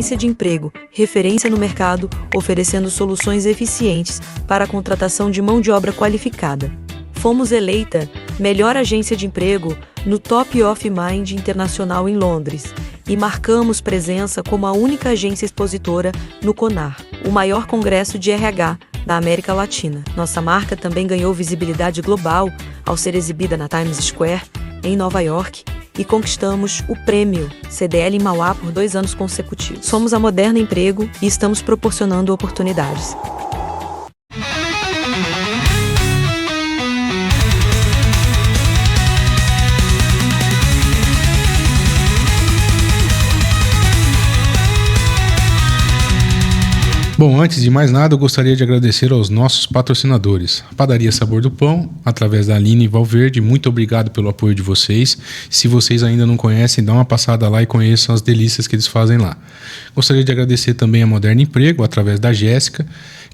agência de emprego, referência no mercado, oferecendo soluções eficientes para a contratação de mão de obra qualificada. Fomos eleita melhor agência de emprego no Top of Mind Internacional em Londres e marcamos presença como a única agência expositora no CONAR, o maior congresso de RH da América Latina. Nossa marca também ganhou visibilidade global ao ser exibida na Times Square, em Nova York, e conquistamos o prêmio CDL em Mauá por 2 anos consecutivos. Somos a Moderna Emprego e estamos proporcionando oportunidades. Bom, antes de mais nada, eu gostaria de agradecer aos nossos patrocinadores. A Padaria Sabor do Pão, através da Aline Valverde, muito obrigado pelo apoio de vocês. Se vocês ainda não conhecem, dá uma passada lá e conheçam as delícias que eles fazem lá. Gostaria de agradecer também a Moderna Emprego, através da Jéssica,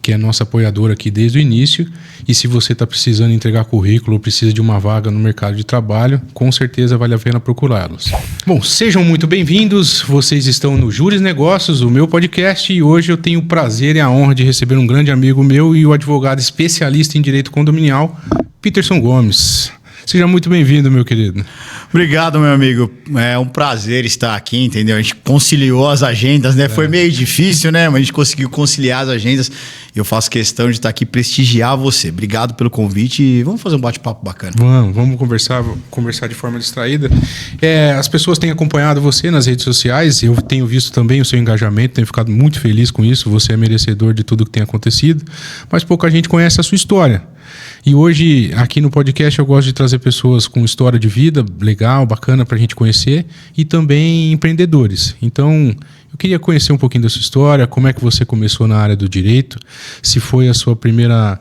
que é nossa apoiadora aqui desde o início. E se você está precisando entregar currículo ou precisa de uma vaga no mercado de trabalho, com certeza vale a pena procurá-los. Bom, sejam muito bem-vindos. Vocês estão no Júris Negócios, o meu podcast, e hoje eu tenho o prazer e a honra de receber um grande amigo meu e o advogado especialista em direito condominial, Peterson Gomes. Seja muito bem-vindo, meu querido. Obrigado, meu amigo. É um prazer estar aqui, entendeu? A gente conciliou as agendas, né? Foi meio difícil, né? Mas a gente conseguiu conciliar as agendas. Eu faço questão de estar aqui prestigiar você. Obrigado pelo convite e vamos fazer um bate-papo bacana. Vamos conversar de forma distraída. As pessoas têm acompanhado você nas redes sociais, eu tenho visto também o seu engajamento, tenho ficado muito feliz com isso, você é merecedor de tudo que tem acontecido, mas pouca gente conhece a sua história. E hoje, aqui no podcast, eu gosto de trazer pessoas com história de vida legal, bacana para a gente conhecer, e também empreendedores. Então, eu queria conhecer um pouquinho da sua história, como é que você começou na área do direito, se foi a sua primeira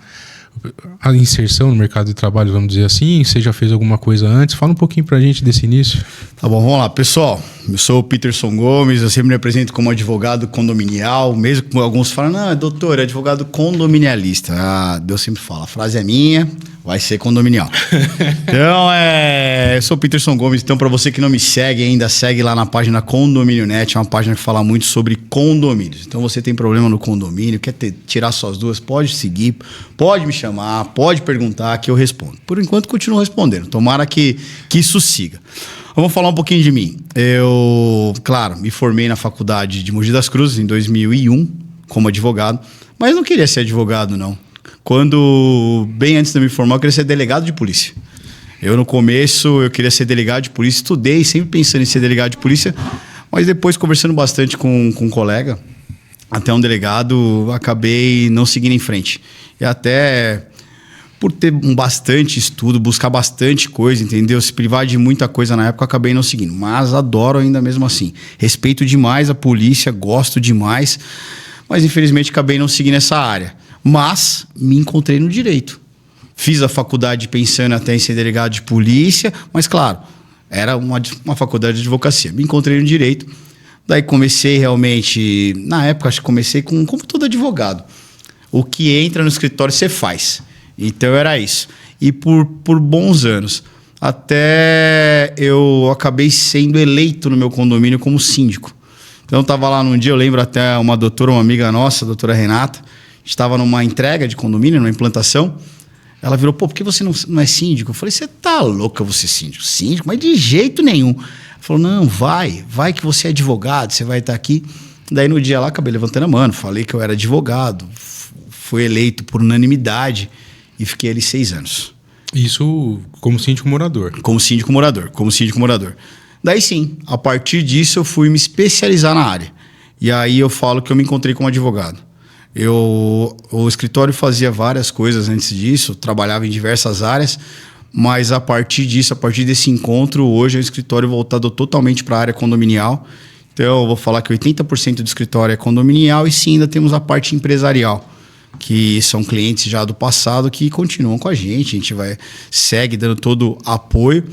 inserção no mercado de trabalho, vamos dizer assim, você já fez alguma coisa antes? Fala um pouquinho pra gente desse início. Tá bom, vamos lá. Pessoal, eu sou o Peterson Gomes, eu sempre me apresento como advogado condominial, mesmo que alguns falam, não, doutor, é advogado condominialista. Deus sempre fala, a frase é minha, vai ser condominial. Então, eu sou o Peterson Gomes, então para você que não me segue ainda, segue lá na página Condomínio Net, é uma página que fala muito sobre condomínios. Então, você tem problema no condomínio, quer tirar suas dúvidas, pode seguir, pode me chamar, pode perguntar que eu respondo. Por enquanto, continuo respondendo. Tomara que isso siga. Vamos falar um pouquinho de mim. Eu, claro, me formei na faculdade de Mogi das Cruzes em 2001 como advogado, mas não queria ser advogado, não. Bem antes de me formar, eu queria ser delegado de polícia. No começo, eu queria ser delegado de polícia, estudei sempre pensando em ser delegado de polícia, mas depois, conversando bastante com um colega, até um delegado, acabei não seguindo em frente. E até por ter bastante estudo, buscar bastante coisa, entendeu? Se privar de muita coisa na época, acabei não seguindo. Mas adoro ainda mesmo assim. Respeito demais a polícia, gosto demais, mas infelizmente acabei não seguindo essa área. Mas me encontrei no direito. Fiz a faculdade pensando até em ser delegado de polícia, mas claro, era uma faculdade de advocacia. Me encontrei no direito. Daí comecei realmente, na época acho que comecei como todo advogado. O que entra no escritório você faz. Então era isso. E por bons anos. Até eu acabei sendo eleito no meu condomínio como síndico. Então eu estava lá num dia, eu lembro até uma amiga nossa, a doutora Renata, estava numa entrega de condomínio, numa implantação. Ela virou, por que você não é síndico? Eu falei, você tá louca você síndico? Síndico? Mas de jeito nenhum. Ela falou, não, vai que você é advogado, você vai estar aqui. Daí no dia lá, acabei levantando a mão, falei que eu era advogado, fui eleito por unanimidade e fiquei ali 6 anos. Isso como síndico morador? Como síndico morador. Daí sim, a partir disso eu fui me especializar na área. E aí eu falo que eu me encontrei como advogado. O escritório fazia várias coisas antes disso, trabalhava em diversas áreas, mas a partir desse encontro, hoje é um escritório voltado totalmente para a área condominial. Então eu vou falar que 80% do escritório é condominial e sim, ainda temos a parte empresarial, que são clientes já do passado que continuam com a gente segue dando todo apoio,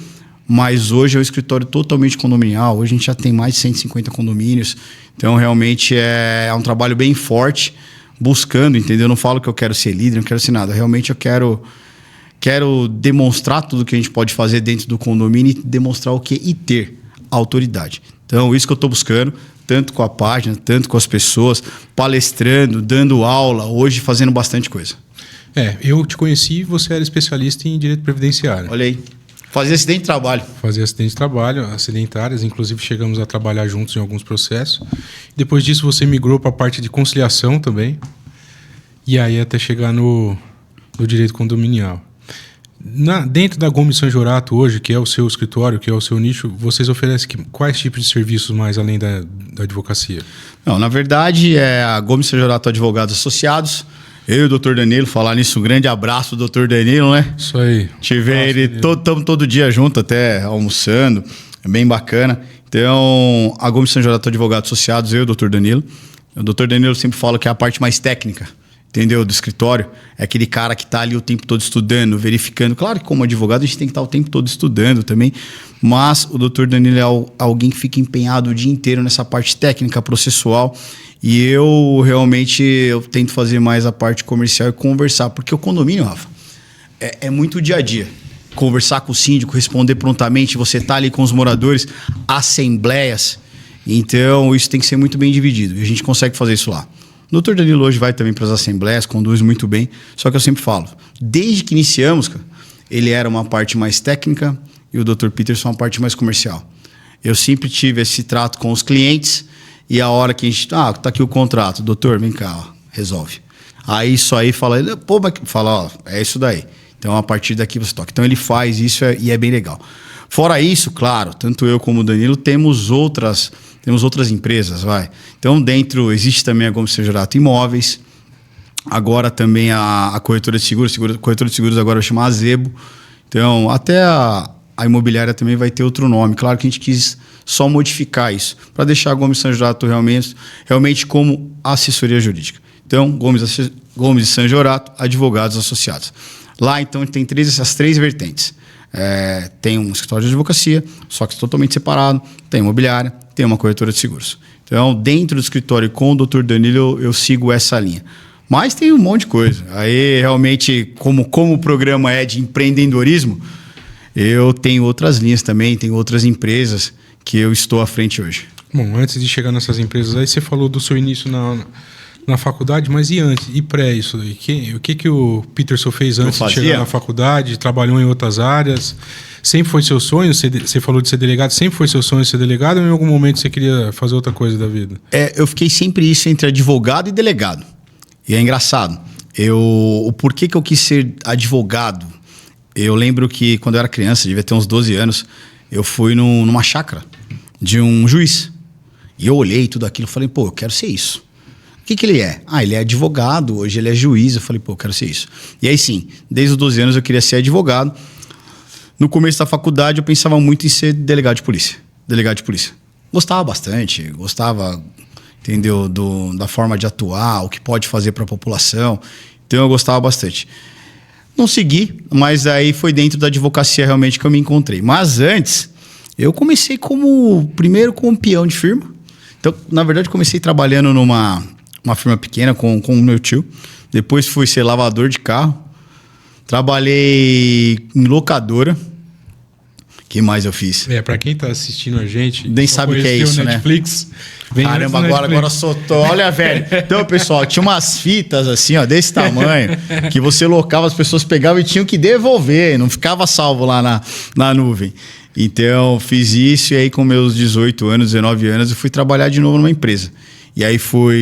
mas hoje é um escritório totalmente condominial. Hoje a gente já tem mais de 150 condomínios, então realmente é um trabalho bem forte, buscando, entendeu? Eu não falo que eu quero ser líder, não quero ser nada, realmente eu quero demonstrar tudo que a gente pode fazer dentro do condomínio e demonstrar o que e ter autoridade. Então, isso que eu estou buscando. tanto com a página, tanto com as pessoas, palestrando, dando aula, hoje fazendo bastante coisa. Eu te conheci e você era especialista em direito previdenciário. Olha aí. Fazia acidente de trabalho. Fazia acidente de trabalho, acidentárias, inclusive chegamos a trabalhar juntos em alguns processos. Depois disso você migrou para a parte de conciliação também. E aí até chegar no direito condominial. Dentro da Gomes Sanjorato hoje, que é o seu escritório, que é o seu nicho, vocês oferecem quais tipos de serviços mais além da advocacia? Não, na verdade, é a Gomes Sanjorato Advogados Associados. Eu e o Dr. Danilo, falar nisso, um grande abraço do Dr. Danilo, né? Isso aí. Estamos todo dia junto, até almoçando, é bem bacana. Então, a Gomes Sanjorato Advogados Associados, eu e o Dr. Danilo. O Dr. Danilo sempre fala que é a parte mais técnica, entendeu? Do escritório. É aquele cara que está ali o tempo todo estudando, verificando. Claro que como advogado a gente tem que estar o tempo todo estudando também, mas o Dr. Danilo é alguém que fica empenhado o dia inteiro nessa parte técnica, processual. E eu tento fazer mais a parte comercial e conversar, porque o condomínio, Rafa, é muito dia a dia. Conversar com o síndico, responder prontamente, você tá ali com os moradores, assembleias. Então, isso tem que ser muito bem dividido. E a gente consegue fazer isso lá. O Dr. Danilo hoje vai também para as assembleias, conduz muito bem. Só que eu sempre falo, desde que iniciamos, ele era uma parte mais técnica e o Dr. Peterson uma parte mais comercial. Eu sempre tive esse trato com os clientes. E a hora que a gente... tá aqui o contrato. Doutor, vem cá, ó, resolve. Aí isso aí fala... é isso daí. Então, a partir daqui você toca. Então, ele faz isso e é bem legal. Fora isso, claro, tanto eu como o Danilo temos outras empresas, vai. Então, existe também a Gomes Sanjorato Imóveis. Agora também a corretora de seguros. A corretora de seguros agora vai chamar Azebo. Então, até a imobiliária também vai ter outro nome. Claro que a gente quis só modificar isso, para deixar a Gomes Sanjorato realmente como assessoria jurídica. Então, Gomes e Sanjorato, advogados associados. Lá, então, tem essas três vertentes. Tem um escritório de advocacia, só que totalmente separado, tem imobiliária, tem uma corretora de seguros. Então, dentro do escritório com o Dr. Danilo, eu sigo essa linha. Mas tem um monte de coisa. Aí, realmente, como o programa é de empreendedorismo, eu tenho outras linhas também, tenho outras empresas que eu estou à frente hoje. Bom, antes de chegar nessas empresas aí, você falou do seu início na faculdade, mas e antes? E pré isso aí? O que o Peterson fez antes de chegar na faculdade? Trabalhou em outras áreas? Sempre foi seu sonho? Você falou de ser delegado. Sempre foi seu sonho ser delegado ou em algum momento você queria fazer outra coisa da vida? Eu fiquei sempre isso entre advogado e delegado. E é engraçado. O porquê que eu quis ser advogado? Eu lembro que quando eu era criança, devia ter uns 12 anos, eu fui numa chácara de um juiz. E eu olhei tudo aquilo e falei, eu quero ser isso. O que ele é? Ele é advogado, hoje ele é juiz. Eu falei, eu quero ser isso. E aí sim, desde os 12 anos eu queria ser advogado. No começo da faculdade eu pensava muito em ser delegado de polícia. Gostava bastante, entendeu, da forma de atuar, o que pode fazer para a população. Então eu gostava bastante. Não segui, mas aí foi dentro da advocacia realmente que eu me encontrei. Mas antes, eu comecei primeiro como peão de firma. Então, na verdade, comecei trabalhando numa firma pequena com o meu tio. Depois fui ser lavador de carro. Trabalhei em locadora. O que mais eu fiz? Pra quem tá assistindo a gente... Nem sabe o que é isso, Netflix, né? Caramba, agora soltou. Olha, velho. Então, pessoal, tinha umas fitas assim, ó, desse tamanho, que você locava, as pessoas pegavam e tinham que devolver. Não ficava salvo lá na nuvem. Então, fiz isso e aí com meus 18 anos, 19 anos, eu fui trabalhar de novo numa empresa. E aí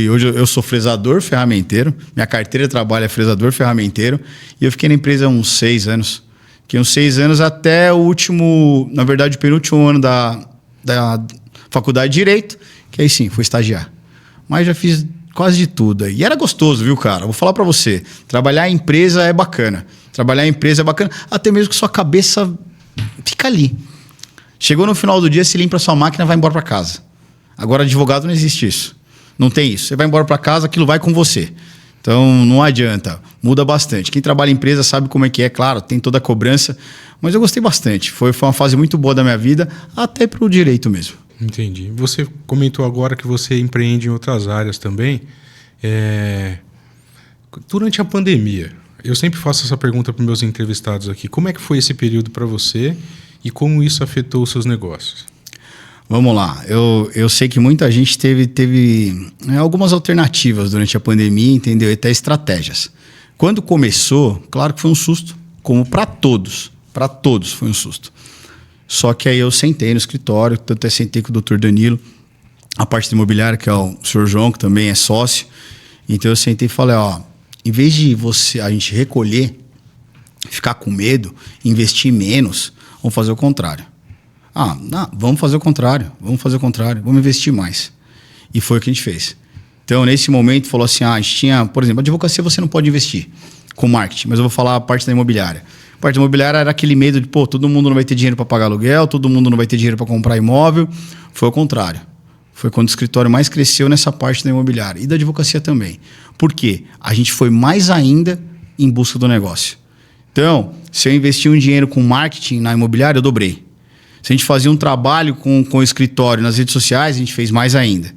hoje eu sou fresador ferramenteiro, minha carteira de trabalho é fresador ferramenteiro, e eu fiquei na empresa uns 6 anos. Fiquei uns 6 anos até o último, na verdade, o penúltimo ano da faculdade de Direito, que aí sim, fui estagiar. Mas já fiz quase de tudo aí. E era gostoso, viu, cara? Vou falar pra você, trabalhar em empresa é bacana. Até mesmo que sua cabeça fica ali. Chegou no final do dia, se limpa a sua máquina e vai embora pra casa. Agora, advogado, não existe isso. Não tem isso. Você vai embora para casa, aquilo vai com você. Então, não adianta. Muda bastante. Quem trabalha em empresa sabe como é que é. Claro, tem toda a cobrança. Mas eu gostei bastante. Foi uma fase muito boa da minha vida, até pro direito mesmo. Entendi. Você comentou agora que você empreende em outras áreas também. Durante a pandemia, eu sempre faço essa pergunta para meus entrevistados aqui. Como é que foi esse período para você e como isso afetou os seus negócios? Vamos lá. Eu sei que muita gente teve algumas alternativas durante a pandemia, entendeu? E até estratégias. Quando começou, claro que foi um susto, como para todos. Para todos foi um susto. Só que aí eu sentei no escritório, tanto sentei com o Dr. Danilo, a parte de imobiliária, que é o Sr. João, que também é sócio. Então eu sentei e falei, em vez de a gente recolher, ficar com medo, investir menos, vamos fazer o contrário. Não, vamos fazer o contrário, vamos investir mais. E foi o que a gente fez. Então, nesse momento, falou assim, a gente tinha, por exemplo, a advocacia você não pode investir com marketing, mas eu vou falar a parte da imobiliária. A parte da imobiliária era aquele medo de, todo mundo não vai ter dinheiro para pagar aluguel, todo mundo não vai ter dinheiro para comprar imóvel. Foi o contrário. Foi quando o escritório mais cresceu nessa parte da imobiliária. E da advocacia também. Por quê? A gente foi mais ainda em busca do negócio. Então, se eu investi um dinheiro com marketing na imobiliária, eu dobrei. Se a gente fazia um trabalho com o escritório nas redes sociais, a gente fez mais ainda.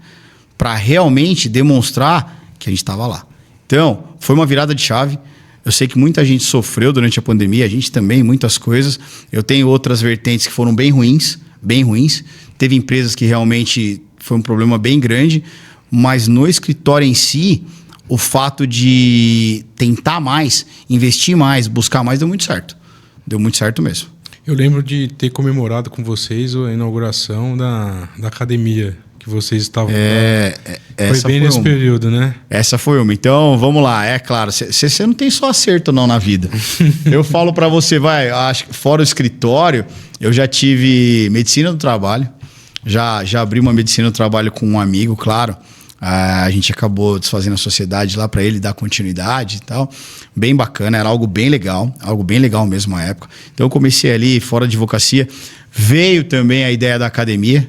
Para realmente demonstrar que a gente estava lá. Então, foi uma virada de chave. Eu sei que muita gente sofreu durante a pandemia, a gente também, muitas coisas. Eu tenho outras vertentes que foram bem ruins, bem ruins. Teve empresas que realmente foi um problema bem grande, mas no escritório em si, o fato de tentar mais, investir mais, buscar mais, deu muito certo. Deu muito certo mesmo. Eu lembro de ter comemorado com vocês a inauguração da academia que vocês estavam... Foi bem nesse período, né? Essa foi uma. Então, vamos lá. É claro, você não tem só acerto não na vida. Eu falo para você, acho que fora o escritório, eu já tive medicina do trabalho, já abri uma medicina do trabalho com um amigo, claro. A gente acabou desfazendo a sociedade lá para ele dar continuidade e tal. Bem bacana, era algo bem legal mesmo na época. Então eu comecei ali fora de advocacia. Veio também a ideia da academia.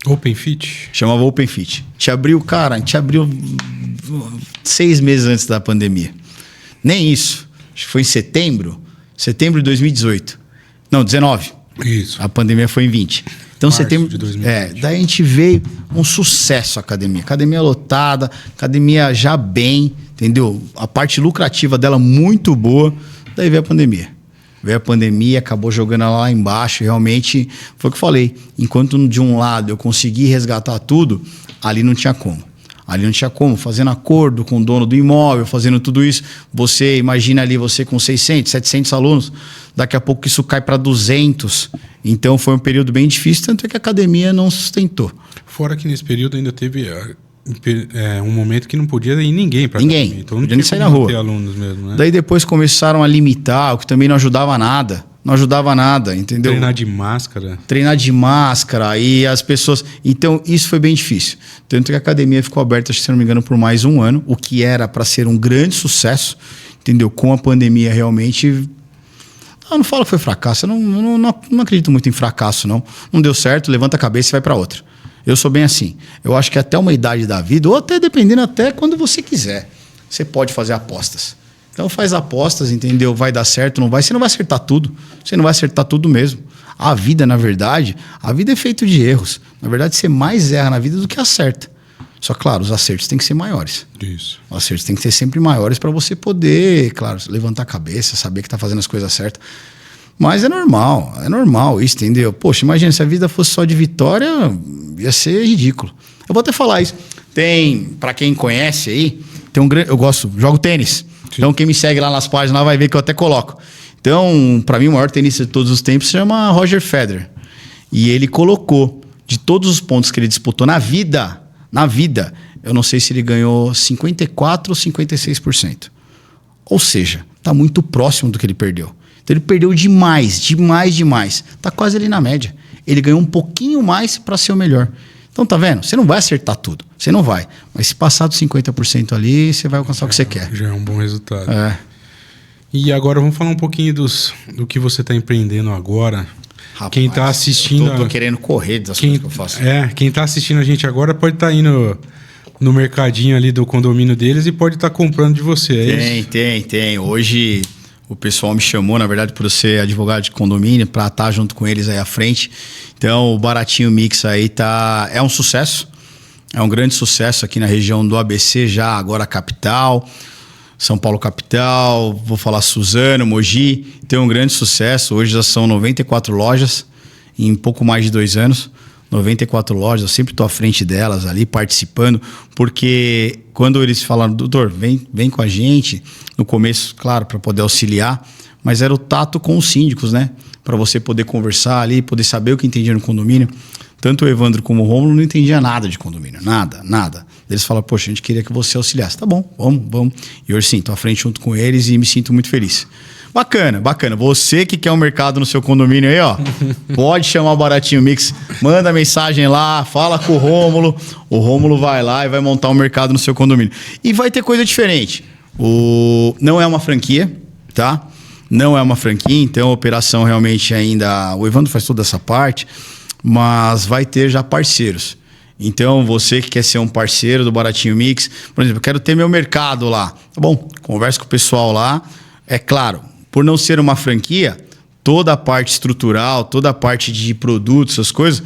Open Fit? Chamava Open Fit. A gente abriu 6 meses antes da pandemia. Nem isso. Acho que foi em setembro de 2018. Não, 19. Isso. A pandemia foi em 20. Então, Março setembro de 2020. daí a gente veio um sucesso a academia. Academia lotada, academia já bem, entendeu? A parte lucrativa dela muito boa. Daí veio a pandemia. Acabou jogando ela lá embaixo. Realmente, foi o que eu falei. Enquanto de um lado eu consegui resgatar tudo, ali não tinha como. Fazendo acordo com o dono do imóvel, fazendo tudo isso. Você imagina ali, você com 600, 700 alunos, daqui a pouco isso cai para 200. Então foi um período bem difícil, tanto é que a academia não sustentou. Fora que nesse período ainda teve um momento que não podia ir ninguém para ninguém. Então não podia nem sair na rua. Ter alunos mesmo, né? Daí depois começaram a limitar, o que também não ajudava nada. Entendeu? Treinar de máscara e as pessoas... Então, isso foi bem difícil. Tanto que a academia ficou aberta, acho que, se não me engano, por mais um ano, o que era para ser um grande sucesso, entendeu? Com a pandemia, realmente... não falo que foi fracasso, eu não acredito muito em fracasso, não. Não deu certo, levanta a cabeça e vai para outra. Eu sou bem assim. Eu acho que até uma idade da vida, ou até dependendo até quando você quiser, você pode fazer apostas. Então faz apostas, entendeu? Vai dar certo, não vai. Você não vai acertar tudo. Você não vai acertar tudo mesmo. A vida, na verdade, é feita de erros. Na verdade, você mais erra na vida do que acerta. Só, claro, os acertos têm que ser maiores. Isso. Os acertos têm que ser sempre maiores para você poder, claro, levantar a cabeça, saber que está fazendo as coisas certas. Mas é normal isso, entendeu? Poxa, imagina, se a vida fosse só de vitória, ia ser ridículo. Eu vou até falar isso. Para quem conhece aí, eu jogo tênis. Sim. Então quem me segue lá nas páginas lá vai ver que eu até coloco. Então, para mim, o maior tenista de todos os tempos se chama Roger Federer. E ele colocou, de todos os pontos que ele disputou na vida, eu não sei se ele ganhou 54% ou 56%. Ou seja, está muito próximo do que ele perdeu. Então ele perdeu demais. Está quase ali na média. Ele ganhou um pouquinho mais para ser o melhor. Então tá vendo? Você não vai acertar tudo. Você não vai. Mas se passar dos 50% ali, você vai alcançar o que você quer. Já é um bom resultado. E agora vamos falar um pouquinho do que você está empreendendo agora. Rapaz, quem está assistindo... Eu tô querendo correr das coisas que eu faço. Quem está assistindo a gente agora pode estar indo no mercadinho ali do condomínio deles e pode estar comprando de você. Tem. Hoje... O pessoal me chamou, na verdade, por eu ser advogado de condomínio, para estar junto com eles aí à frente. Então, o Baratinho Mix aí é um sucesso. É um grande sucesso aqui na região do ABC, já agora capital, São Paulo capital, vou falar Suzano, Mogi. Tem um grande sucesso. Hoje já são 94 lojas. em pouco mais de 2 anos. 94 lojas, eu sempre estou à frente delas ali, participando, porque quando eles falaram, doutor, vem com a gente, no começo, claro, para poder auxiliar, mas era o tato com os síndicos, né? Para você poder conversar ali, poder saber o que entendia no condomínio. Tanto o Evandro como o Rômulo não entendia nada de condomínio, nada. Eles falaram, poxa, a gente queria que você auxiliasse. Tá bom, vamos. E hoje sim, estou à frente junto com eles e me sinto muito feliz. Bacana. Você que quer um mercado no seu condomínio aí, ó, pode chamar o Baratinho Mix, manda mensagem lá, fala com o Rômulo vai lá e vai montar um mercado no seu condomínio. E vai ter coisa diferente. Não é uma franquia, tá? Não é uma franquia, então a operação realmente ainda... O Evandro faz toda essa parte, mas vai ter já parceiros. Então, você que quer ser um parceiro do Baratinho Mix, por exemplo, eu quero ter meu mercado lá. Tá bom, conversa com o pessoal lá. É claro, por não ser uma franquia, toda a parte estrutural, toda a parte de produtos, essas coisas,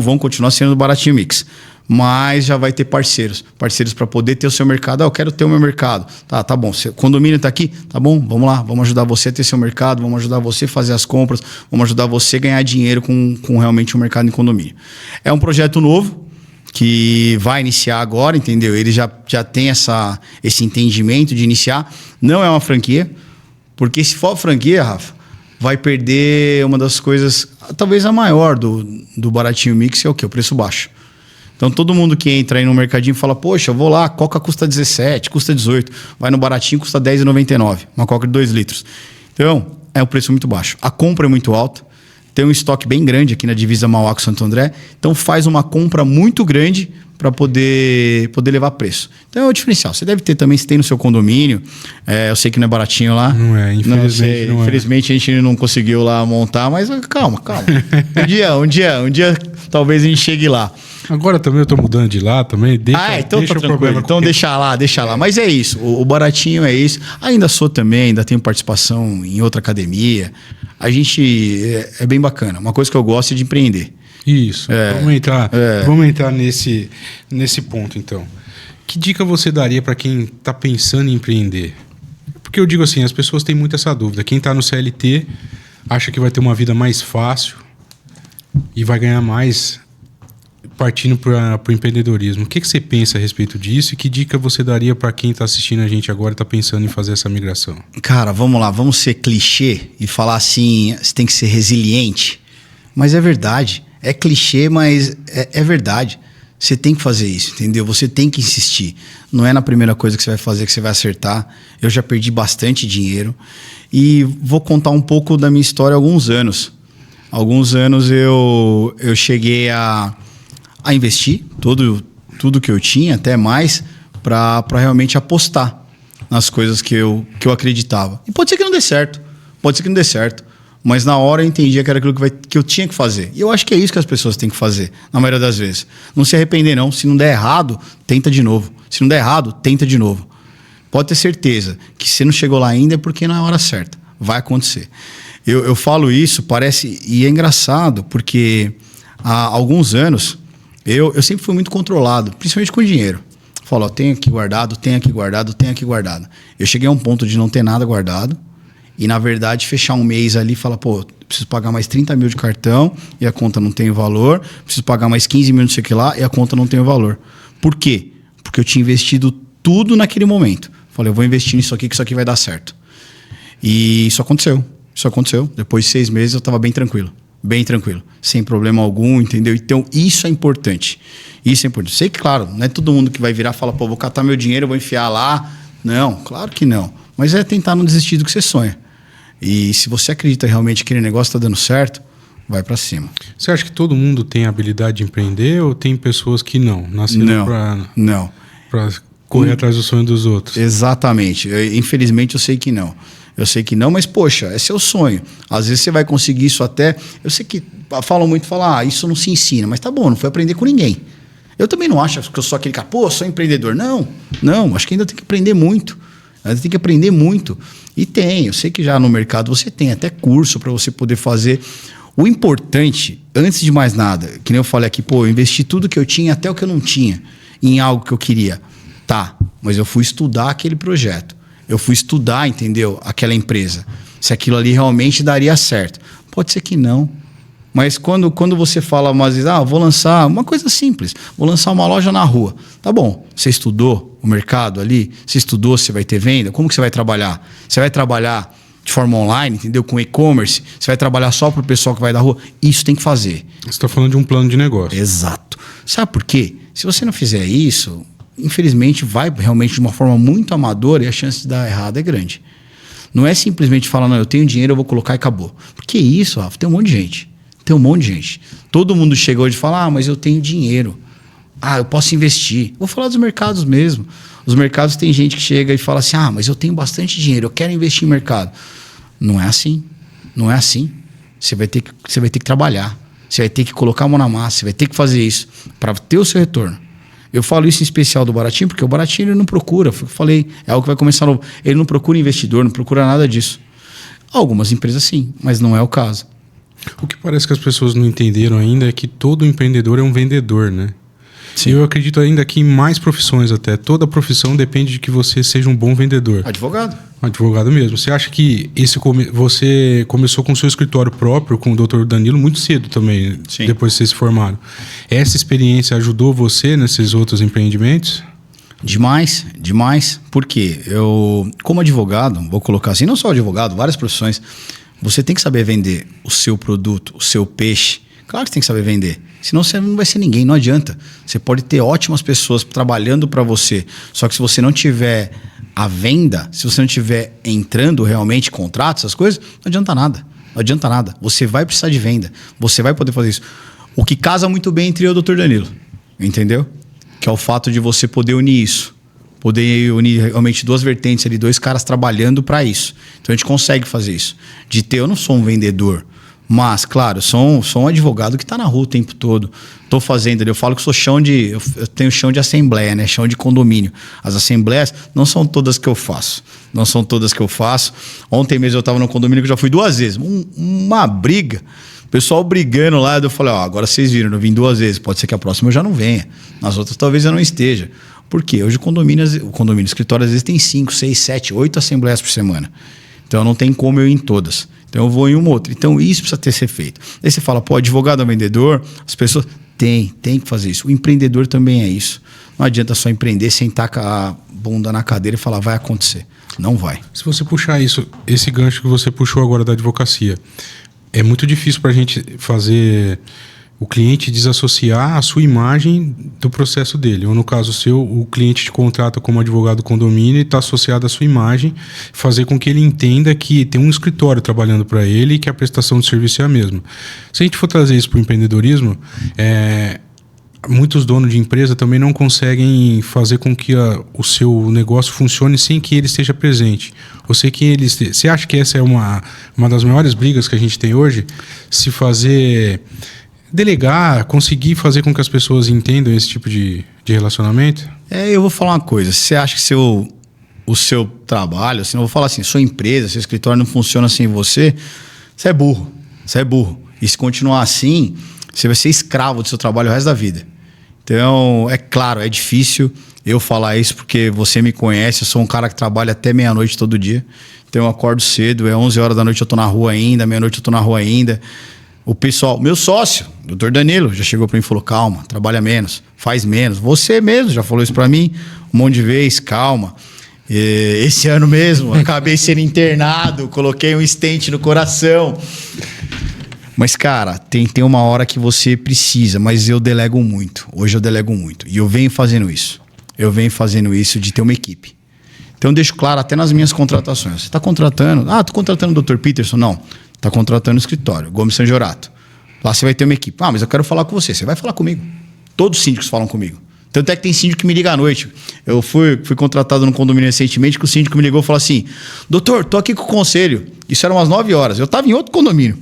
vão continuar sendo do Baratinho Mix. Mas já vai ter parceiros para poder ter o seu mercado. Eu quero ter o meu mercado. Tá bom. O condomínio está aqui? Tá bom, vamos lá. Vamos ajudar você a ter seu mercado, vamos ajudar você a fazer as compras, vamos ajudar você a ganhar dinheiro com realmente um mercado em condomínio. É um projeto novo que vai iniciar agora, entendeu? Ele já tem esse entendimento de iniciar. Não é uma franquia, porque se for franquia, Rafa, vai perder uma das coisas, talvez a maior do Baratinho Mix, que é o quê? O preço baixo. Então, todo mundo que entra aí no mercadinho fala, poxa, eu vou lá, a Coca custa 17, custa 18. Vai no Baratinho, custa R$10,99. Uma Coca de 2 litros. Então, é um preço muito baixo. A compra é muito alta. Tem um estoque bem grande aqui na divisa Mauá com Santo André. Então, faz uma compra muito grande para poder levar preço. Então, é o diferencial. Você deve ter também, se tem no seu condomínio. Eu sei que não é baratinho lá. Não é, infelizmente não é. Infelizmente, a gente não conseguiu lá montar, mas calma. Um dia, talvez a gente chegue lá. Agora também eu tô mudando de lá também. Então deixa tá o problema. Então deixa lá. Mas é isso. O Baratinho é isso. Ainda sou também, ainda tenho participação em outra academia. A gente é bem bacana. Uma coisa que eu gosto é de empreender. Isso. Vamos entrar nesse ponto, então. Que dica você daria para quem está pensando em empreender? Porque eu digo assim, as pessoas têm muito essa dúvida. Quem está no CLT acha que vai ter uma vida mais fácil e vai ganhar mais partindo para o empreendedorismo. O que você pensa a respeito disso e que dica você daria para quem está assistindo a gente agora e está pensando em fazer essa migração? Cara, vamos lá. Vamos ser clichê e falar assim, você tem que ser resiliente. Mas é verdade. É clichê, mas é verdade. Você tem que fazer isso, entendeu? Você tem que insistir. Não é na primeira coisa que você vai fazer que você vai acertar. Eu já perdi bastante dinheiro. E vou contar um pouco da minha história há alguns anos. Há alguns anos eu cheguei a investir tudo que eu tinha, até mais, para realmente apostar nas coisas que eu acreditava. E pode ser que não dê certo. Mas na hora eu entendia que era aquilo que eu tinha que fazer. E eu acho que é isso que as pessoas têm que fazer, na maioria das vezes. Não se arrepender, não. Se não der errado, tenta de novo. Se não der errado, tenta de novo. Pode ter certeza que se não chegou lá ainda é porque não é a hora certa. Vai acontecer. Eu falo isso, parece... E é engraçado, porque há alguns anos eu sempre fui muito controlado, principalmente com dinheiro. Falo, tenho aqui guardado. Eu cheguei a um ponto de não ter nada guardado. E, na verdade, fechar um mês ali e falar, preciso pagar mais 30 mil de cartão e a conta não tem valor. Preciso pagar mais 15 mil, não sei o que lá, e a conta não tem valor. Por quê? Porque eu tinha investido tudo naquele momento. Falei, eu vou investir nisso aqui, que isso aqui vai dar certo. E isso aconteceu. Depois de 6 meses eu estava bem tranquilo. Sem problema algum, entendeu? Então, isso é importante. Sei que, claro, não é todo mundo que vai virar e falar, vou catar meu dinheiro, vou enfiar lá. Não, claro que não. Mas é tentar não desistir do que você sonha. E se você acredita realmente que aquele negócio está dando certo, vai para cima. Você acha que todo mundo tem a habilidade de empreender ou tem pessoas que não? Nasceram para correr atrás do sonho dos outros? Exatamente. Infelizmente, eu sei que não, mas, poxa, é seu sonho. Às vezes você vai conseguir isso até... Eu sei que falam muito, isso não se ensina. Mas tá bom, não foi aprender com ninguém. Eu também não acho que eu sou aquele cara, sou empreendedor. Não, acho que ainda tem que aprender muito. E eu sei que já no mercado você tem até curso para você poder fazer. O importante, antes de mais nada, que nem eu falei aqui, eu investi tudo que eu tinha, até o que eu não tinha, em algo que eu queria. Tá, mas eu fui estudar aquele projeto. Eu fui estudar, entendeu? Aquela empresa. Se aquilo ali realmente daria certo. Pode ser que não. Mas quando você fala, mas vou lançar uma coisa simples, vou lançar uma loja na rua. Tá bom, você estudou o mercado ali? Você estudou se vai ter venda? Como que você vai trabalhar? Você vai trabalhar de forma online, entendeu? Com e-commerce? Você vai trabalhar só para o pessoal que vai da rua? Isso tem que fazer. Você está falando de um plano de negócio. Exato. Sabe por quê? Se você não fizer isso, infelizmente vai realmente de uma forma muito amadora e a chance de dar errado é grande. Não é simplesmente falar, não, eu tenho dinheiro, eu vou colocar e acabou. Porque isso, Rafa, tem um monte de gente. Tem um monte de gente. Todo mundo chega hoje e fala, mas eu tenho dinheiro. Eu posso investir. Vou falar dos mercados mesmo. Os mercados tem gente que chega e fala assim, mas eu tenho bastante dinheiro, eu quero investir em mercado. Não é assim. Não é assim. Você vai ter que trabalhar. Você vai ter que colocar a mão na massa. Você vai ter que fazer isso para ter o seu retorno. Eu falo isso em especial do Baratinho, porque o Baratinho ele não procura. Eu falei, é algo que vai começar novo. Ele não procura investidor, não procura nada disso. Algumas empresas sim, mas não é o caso. O que parece que as pessoas não entenderam ainda é que todo empreendedor é um vendedor, né? Sim. Eu acredito ainda que em mais profissões até. Toda profissão depende de que você seja um bom vendedor. Advogado. Advogado mesmo. Você acha que você começou com o seu escritório próprio, com o Dr. Danilo, muito cedo também, sim, depois de vocês se formaram. Essa experiência ajudou você nesses outros empreendimentos? Demais, demais. Por quê? Eu, como advogado, vou colocar assim, não só advogado, várias profissões, você tem que saber vender o seu produto, o seu peixe. Claro que você tem que saber vender. Senão você não vai ser ninguém, não adianta. Você pode ter ótimas pessoas trabalhando para você. Só que se você não tiver a venda, se você não tiver entrando realmente contratos, essas coisas, não adianta nada. Não adianta nada. Você vai precisar de venda. Você vai poder fazer isso. O que casa muito bem entre eu e o Dr. Danilo. Entendeu? Que é o fato de você poder unir isso. Poder unir realmente duas vertentes ali, dois caras trabalhando para isso. Então a gente consegue fazer isso. Eu não sou um vendedor. Mas, claro, sou um advogado que está na rua o tempo todo. Estou fazendo ali, eu falo que sou eu tenho chão de assembleia, né? Chão de condomínio. As assembleias não são todas que eu faço. Não são todas que eu faço. Ontem mesmo eu estava no condomínio que eu já fui 2 vezes. Uma briga. O pessoal brigando lá, eu falei, agora vocês viram, eu vim 2 vezes. Pode ser que a próxima eu já não venha. Nas outras talvez eu não esteja. Por quê? Hoje o escritório às vezes tem 5, 6, 7, 8 assembleias por semana. Então não tem como eu ir em todas. Então eu vou em uma outra. Então isso precisa ser feito. Aí você fala, advogado é vendedor, as pessoas... Tem que fazer isso. O empreendedor também é isso. Não adianta só empreender, sentar com a bunda na cadeira e falar, vai acontecer. Não vai. Se você puxar esse gancho que você puxou agora da advocacia, é muito difícil para a gente fazer o cliente desassociar a sua imagem do processo dele. Ou no caso seu, o cliente te contrata como advogado do condomínio e está associado à sua imagem, fazer com que ele entenda que tem um escritório trabalhando para ele e que a prestação de serviço é a mesma. Se a gente for trazer isso para o empreendedorismo, muitos donos de empresa também não conseguem fazer com que o seu negócio funcione sem que ele esteja presente. Você acha que essa é uma das maiores brigas que a gente tem hoje? Se fazer... delegar, conseguir fazer com que as pessoas entendam esse tipo de relacionamento? Eu vou falar uma coisa. Se você acha que o seu trabalho, assim, eu vou falar assim, sua empresa, seu escritório não funciona sem você, você é burro. Você é burro. E se continuar assim, você vai ser escravo do seu trabalho o resto da vida. Então, é claro, é difícil eu falar isso porque você me conhece, eu sou um cara que trabalha até meia-noite todo dia. Então eu acordo cedo, 11 horas da noite eu tô na rua ainda, meia-noite eu tô na rua ainda. O pessoal, meu sócio, Dr. Danilo, já chegou para mim e falou, calma, trabalha menos, faz menos. Você mesmo já falou isso para mim um monte de vezes, calma. Esse ano mesmo, acabei sendo internado, coloquei um stent no coração. Mas, cara, tem uma hora que você precisa, mas eu delego muito. Hoje eu delego muito. E eu venho fazendo isso. Eu venho fazendo isso de ter uma equipe. Então eu deixo claro até nas minhas contratações. Você está contratando... tô contratando o Dr. Peterson? Não. Está contratando o escritório, Gomes Sanjorato. Lá você vai ter uma equipe. Mas eu quero falar com você. Você vai falar comigo. Todos os síndicos falam comigo. Tanto é que tem síndico que me liga à noite. Eu fui contratado num condomínio recentemente que o síndico me ligou e falou assim, doutor, tô aqui com o conselho. Isso era umas 9 horas. Eu estava em outro condomínio.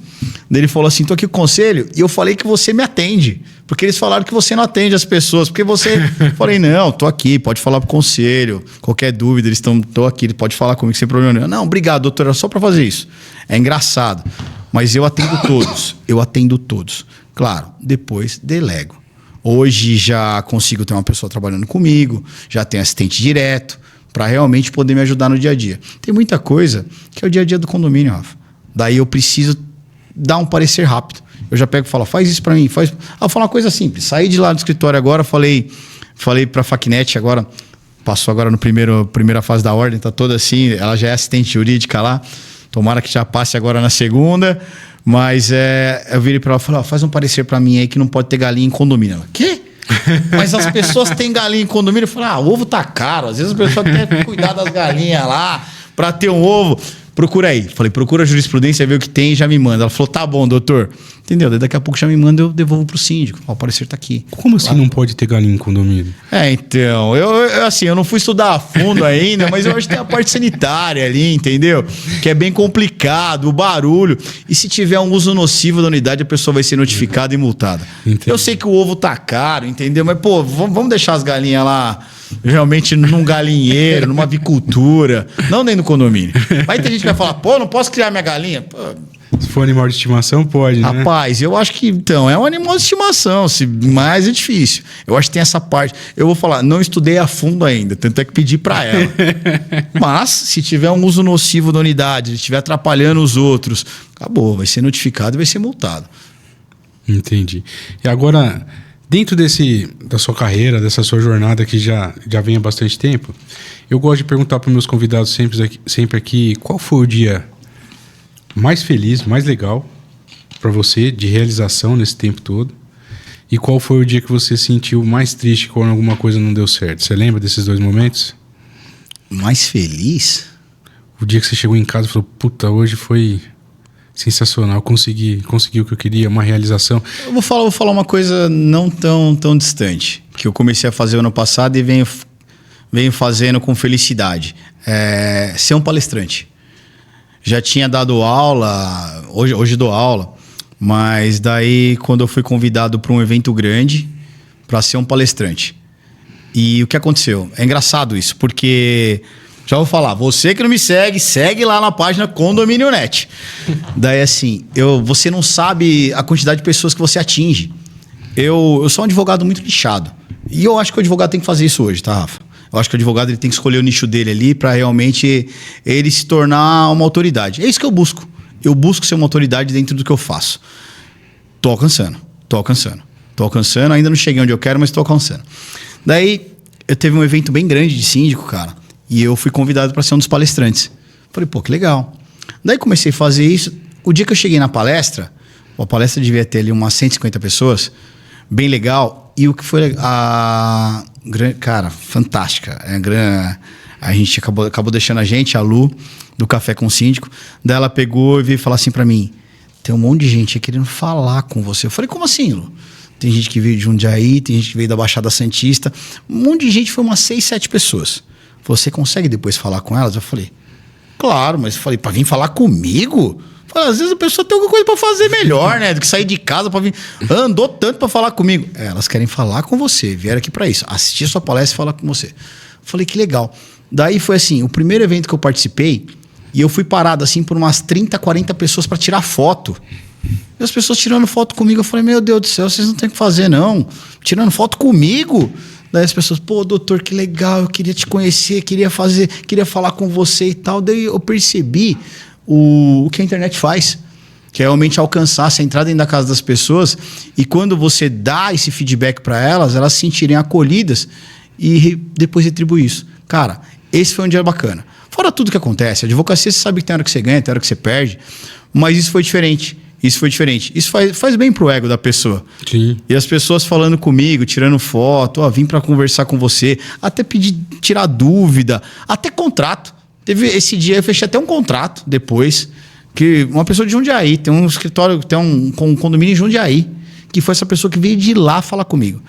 Daí ele falou assim, tô aqui com o conselho e eu falei que você me atende. Porque eles falaram que você não atende as pessoas. Porque você... Falei, não, tô aqui, pode falar pro conselho. Qualquer dúvida, tô aqui, ele pode falar comigo sem problema nenhum. Não, obrigado, doutor, era só para fazer isso. É engraçado. Mas eu atendo todos. Eu atendo todos. Claro, depois delego. Hoje já consigo ter uma pessoa trabalhando comigo, já tenho assistente direto, para realmente poder me ajudar no dia a dia. Tem muita coisa que é o dia a dia do condomínio, Rafa. Daí eu preciso dar um parecer rápido. Eu já pego e falo, faz isso para mim, faz... eu falo uma coisa simples. Saí de lá do escritório agora, falei para a Facnet agora, passou agora no primeira fase da ordem, tá toda assim, ela já é assistente jurídica lá, tomara que já passe agora na segunda, mas eu virei para ela e falei, faz um parecer para mim aí que não pode ter galinha em condomínio. Ela, quê? Mas as pessoas têm galinha em condomínio. Eu falei, o ovo tá caro, às vezes a pessoa quer cuidar das galinhas lá para ter um ovo. Procura aí. Falei, procura a jurisprudência, vê o que tem e já me manda. Ela falou, tá bom, doutor. Entendeu? Daí daqui a pouco já me manda, eu devolvo pro síndico. O parecer tá aqui. Como assim não pode ter galinha em condomínio? Então, eu não fui estudar a fundo ainda, mas eu acho que tem a parte sanitária ali, entendeu? Que é bem complicado, o barulho. E se tiver um uso nocivo da unidade, a pessoa vai ser notificada e multada. Entendi. Eu sei que o ovo tá caro, entendeu? Mas, pô, vamos deixar as galinhas lá realmente num galinheiro, numa avicultura, não nem no condomínio. Aí tem gente que vai falar, pô, não posso criar minha galinha. Pô, se for animal de estimação, pode, né? Rapaz, eu acho que, então, é um animal de estimação, mas é difícil. Eu acho que tem essa parte. Eu vou falar, não estudei a fundo ainda, tanto é que pedir para ela. Mas, se tiver um uso nocivo da unidade, se estiver atrapalhando os outros, acabou, vai ser notificado e vai ser multado. Entendi. E agora, dentro da sua carreira, dessa sua jornada que já vem há bastante tempo, eu gosto de perguntar para os meus convidados sempre aqui, qual foi o dia mais feliz, mais legal para você, de realização nesse tempo todo? E qual foi o dia que você sentiu mais triste quando alguma coisa não deu certo? Você lembra desses dois momentos? Mais feliz? O dia que você chegou em casa e falou, puta, hoje foi sensacional, consegui o que eu queria, uma realização. Eu vou falar uma coisa não tão distante, que eu comecei a fazer ano passado e venho fazendo com felicidade. Ser um palestrante. Já tinha dado aula, hoje dou aula, mas daí quando eu fui convidado para um evento grande, para ser um palestrante. E o que aconteceu? É engraçado isso, porque... Já vou falar, você que não me segue lá na página Condomínio Net. Daí assim, você não sabe a quantidade de pessoas que você atinge. Eu sou um advogado muito nichado. E eu acho que o advogado tem que fazer isso hoje, tá, Rafa? Eu acho que o advogado ele tem que escolher o nicho dele ali para realmente ele se tornar uma autoridade. É isso que eu busco. Eu busco ser uma autoridade dentro do que eu faço. Tô alcançando. Ainda não cheguei onde eu quero, mas tô alcançando. Daí, eu teve um evento bem grande de síndico, cara. E eu fui convidado para ser um dos palestrantes. Falei, pô, que legal. Daí comecei a fazer isso. O dia que eu cheguei na palestra, a palestra devia ter ali umas 150 pessoas. Bem legal. E o que foi cara, fantástica. A gente acabou deixando a Lu, do Café com o Síndico. Daí ela pegou e veio falar assim para mim, tem um monte de gente aí querendo falar com você. Eu falei, como assim, Lu? Tem gente que veio de Jundiaí, tem gente que veio da Baixada Santista. Um monte de gente, foi umas 6, 7 pessoas. Você consegue depois falar com elas? Eu falei, claro, mas eu falei, para vir falar comigo? Falei, às vezes a pessoa tem alguma coisa para fazer melhor, né? Do que sair de casa para vir. Andou tanto para falar comigo. Elas querem falar com você, vieram aqui para isso. Assistir a sua palestra e falar com você. Falei, que legal. Daí foi assim, o primeiro evento que eu participei, e eu fui parado assim por umas 30, 40 pessoas para tirar foto. E as pessoas tirando foto comigo, eu falei, meu Deus do céu, vocês não tem o que fazer não. Tirando foto comigo. Daí as pessoas, pô, doutor, que legal, eu queria te conhecer, queria falar com você e tal. Daí eu percebi o que a internet faz, que é realmente alcançar, você entrar dentro da casa das pessoas e quando você dá esse feedback para elas se sentirem acolhidas e depois retribuir isso. Cara, esse foi um dia bacana. Fora tudo que acontece, a advocacia você sabe que tem hora que você ganha, tem hora que você perde, mas isso foi diferente. Isso faz bem pro ego da pessoa. Sim. E as pessoas falando comigo, tirando foto, vim para conversar com você, até tirar dúvida, até contrato. Teve esse dia, eu fechei até um contrato depois, que uma pessoa de Jundiaí, tem um escritório, tem um condomínio em Jundiaí, que foi essa pessoa que veio de lá falar comigo.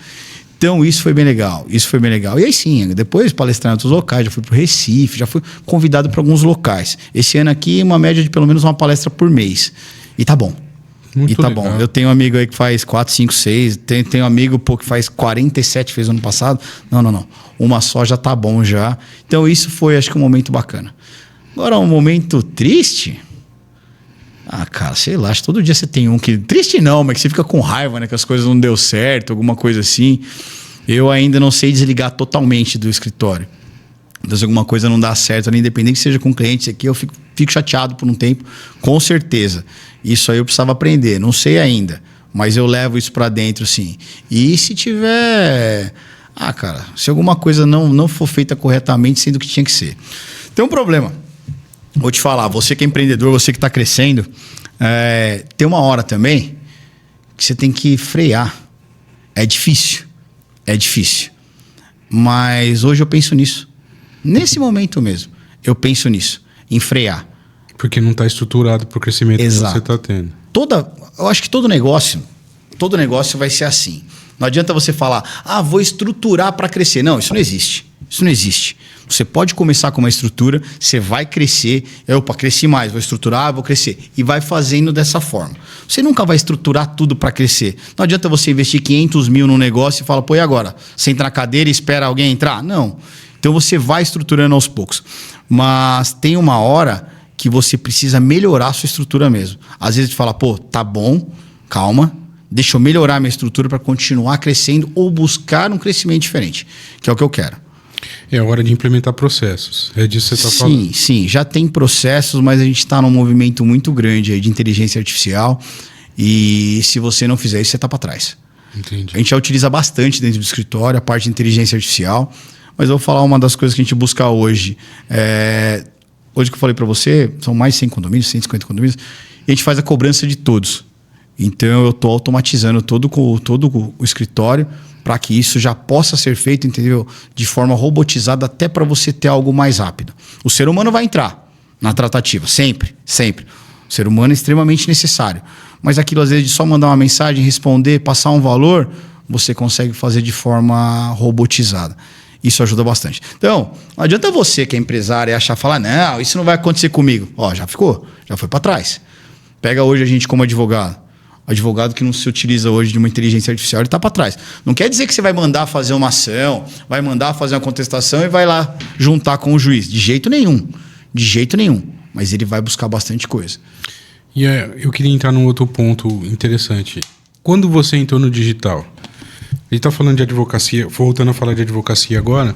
Então, isso foi bem legal. E aí sim, depois palestrando em outros locais, já fui pro Recife, já fui convidado para alguns locais. Esse ano aqui, uma média de pelo menos uma palestra por mês. E tá bom. Muito legal. Bom. Eu tenho um amigo aí que faz 4, 5, 6. Tenho um amigo que faz 47, fez ano passado. Não. Uma só já tá bom já. Então isso foi, acho que um momento bacana. Agora, um momento triste... cara, sei lá, acho que todo dia você tem um que... Triste não, mas que você fica com raiva, né? Que as coisas não deu certo, alguma coisa assim. Eu ainda não sei desligar totalmente do escritório. Então, se alguma coisa não dá certo, independente que seja com clientes aqui, eu fico chateado por um tempo, com certeza. Isso aí eu precisava aprender, não sei ainda, mas eu levo isso para dentro, sim. E se tiver... cara, se alguma coisa não for feita corretamente, sendo que tinha que ser. Tem um problema. Vou te falar, você que é empreendedor, você que está crescendo, tem uma hora também que você tem que frear. É difícil. Mas hoje eu penso nisso. Nesse momento mesmo, eu penso nisso, em frear. Porque não está estruturado para o crescimento Exato. que você está tendo. Eu acho que todo negócio vai ser assim. Não adianta você falar, vou estruturar para crescer. Não, isso não existe. Você pode começar com uma estrutura, você vai crescer. Cresci mais, vou estruturar, vou crescer. E vai fazendo dessa forma. Você nunca vai estruturar tudo para crescer. Não adianta você investir 500 mil num negócio e falar, e agora? Você entra na cadeira e espera alguém entrar? Não. Então você vai estruturando aos poucos. Mas tem uma hora que você precisa melhorar a sua estrutura mesmo. Às vezes você fala, tá bom, calma, deixa eu melhorar a minha estrutura para continuar crescendo ou buscar um crescimento diferente, que é o que eu quero. É hora de implementar processos. É disso que você está falando. Sim, já tem processos, mas a gente está num movimento muito grande aí de inteligência artificial e se você não fizer isso, você está para trás. Entendi. A gente já utiliza bastante dentro do escritório a parte de inteligência artificial, mas eu vou falar uma das coisas que a gente busca hoje. Hoje que eu falei para você, são mais de 100 condomínios, 150 condomínios, e a gente faz a cobrança de todos. Então eu estou automatizando todo o escritório para que isso já possa ser feito, entendeu? De forma robotizada, até para você ter algo mais rápido. O ser humano vai entrar na tratativa, sempre. O ser humano é extremamente necessário. Mas aquilo, às vezes, de só mandar uma mensagem, responder, passar um valor, você consegue fazer de forma robotizada. Isso ajuda bastante. Então, não adianta você que é empresário e achar, falar, não, isso não vai acontecer comigo. Já foi para trás. Pega hoje a gente como advogado. Advogado que não se utiliza hoje de uma inteligência artificial, ele está para trás. Não quer dizer que você vai mandar fazer uma ação, vai mandar fazer uma contestação e vai lá juntar com o juiz. De jeito nenhum. Mas ele vai buscar bastante coisa. E eu queria entrar num outro ponto interessante. Quando você entrou no digital, ele está falando de advocacia, voltando a falar de advocacia agora,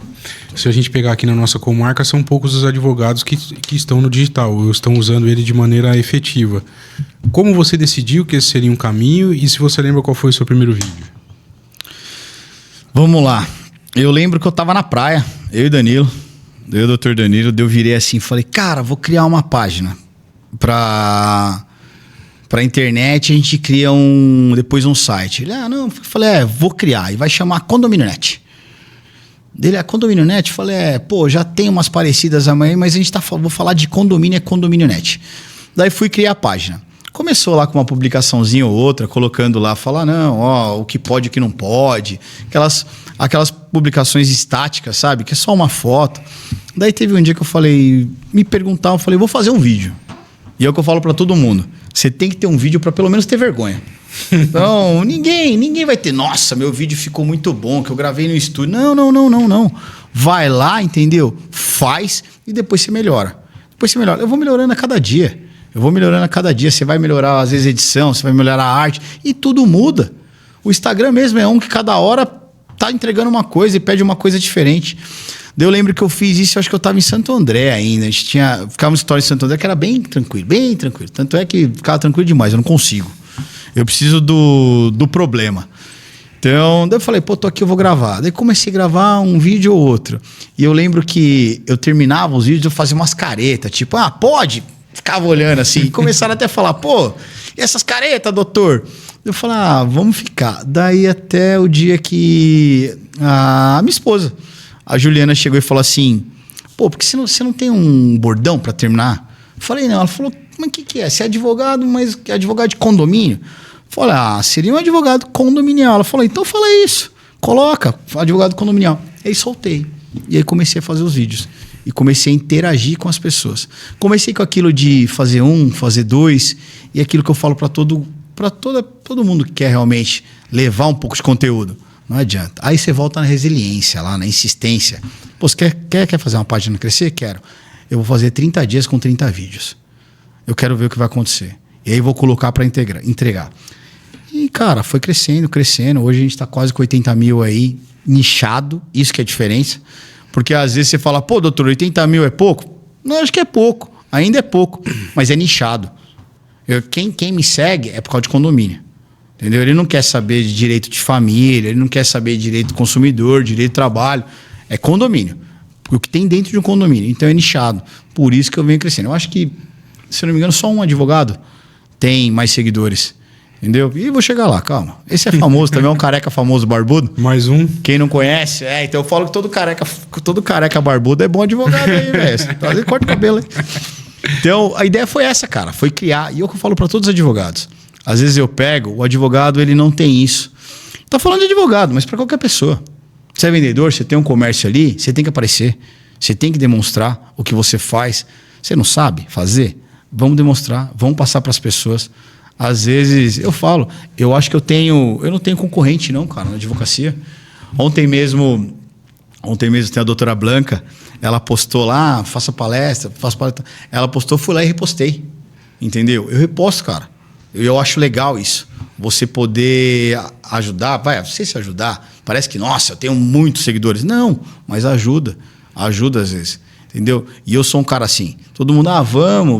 se a gente pegar aqui na nossa comarca, são poucos os advogados que estão no digital, ou estão usando ele de maneira efetiva. Como você decidiu que esse seria um caminho e se você lembra qual foi o seu primeiro vídeo? Vamos lá. Eu lembro que eu estava na praia, eu e o Danilo, eu e o Dr. Danilo, eu virei assim e falei, cara, vou criar uma página para internet, a gente cria depois um site. Ele, não, eu falei, vou criar, e vai chamar Condomínio Net. Dele, Condomínio Net? Eu falei, já tem umas parecidas amanhã, mas a gente vou falar de condomínio, é Condomínio Net. Daí fui criar a página. Começou lá com uma publicaçãozinha ou outra, colocando lá, falar, o que pode e o que não pode. Aquelas publicações estáticas, sabe? Que é só uma foto. Daí teve um dia que eu falei, eu falei, vou fazer um vídeo. E é o que eu falo para todo mundo. Você tem que ter um vídeo para pelo menos ter vergonha. Então, ninguém vai ter, nossa, meu vídeo ficou muito bom, que eu gravei no estúdio. Não. Vai lá, entendeu? Faz e depois você melhora. Eu vou melhorando a cada dia. Você vai melhorar, às vezes, a edição, você vai melhorar a arte e tudo muda. O Instagram mesmo é um que cada hora tá entregando uma coisa e pede uma coisa diferente. Daí eu lembro que eu fiz isso, eu acho que eu estava em Santo André ainda. A gente ficava no escritório em Santo André que era bem tranquilo. Tanto é que ficava tranquilo demais, eu não consigo. Eu preciso do problema. Então, daí eu falei, tô aqui, eu vou gravar. Daí comecei a gravar um vídeo ou outro. E eu lembro que eu terminava os vídeos, eu fazia umas caretas, tipo, pode? Ficava olhando assim. E começaram até a falar, e essas caretas, doutor? Eu falei, vamos ficar. Daí até o dia que a minha esposa, a Juliana, chegou e falou assim, por que você não tem um bordão para terminar? Eu falei, não. Ela falou, mas o que é? Você é advogado, mas é advogado de condomínio? Eu falei, seria um advogado condominial. Ela falou, então fala isso. Coloca, advogado condominial. Aí soltei. E aí comecei a fazer os vídeos. E comecei a interagir com as pessoas. Comecei com aquilo de fazer fazer dois. E aquilo que eu falo para todo mundo que quer realmente levar um pouco de conteúdo. Não adianta. Aí você volta na resiliência, lá na insistência. Você quer fazer uma página crescer? Quero. Eu vou fazer 30 dias com 30 vídeos. Eu quero ver o que vai acontecer. E aí vou colocar para entregar. E, cara, foi crescendo. Hoje a gente está quase com 80 mil aí, nichado. Isso que é a diferença. Porque às vezes você fala, pô, doutor, 80 mil é pouco? Não, acho que é pouco. Ainda é pouco, mas é nichado. Quem me segue é por causa de condomínio. Entendeu? Ele não quer saber de direito de família, ele não quer saber de direito do consumidor, direito do trabalho. É condomínio. O que tem dentro de um condomínio. Então é nichado. Por isso que eu venho crescendo. Eu acho que, se eu não me engano, só um advogado tem mais seguidores. Entendeu? E vou chegar lá, calma. Esse é famoso também, é um careca famoso barbudo. Mais um. Quem não conhece, então eu falo que todo careca barbudo é bom advogado aí, velho. Às vezes corta o cabelo aí. Então, a ideia foi essa, cara. Foi criar. E eu falo para todos os advogados. Às vezes eu pego, o advogado ele não tem isso. Tá falando de advogado, mas para qualquer pessoa. Você é vendedor, você tem um comércio ali, você tem que aparecer. Você tem que demonstrar o que você faz. Você não sabe fazer? Vamos demonstrar, vamos passar para as pessoas. Às vezes, eu falo, eu acho que eu não tenho concorrente não, cara, na advocacia. Ontem mesmo tem a doutora Blanca, ela postou lá, faço palestra. Ela postou, fui lá e repostei. Entendeu? Eu reposto, cara. Eu acho legal isso. Você poder ajudar, não sei se ajudar, parece que, nossa, eu tenho muitos seguidores. Não, mas ajuda às vezes. Entendeu? E eu sou um cara assim. Todo mundo,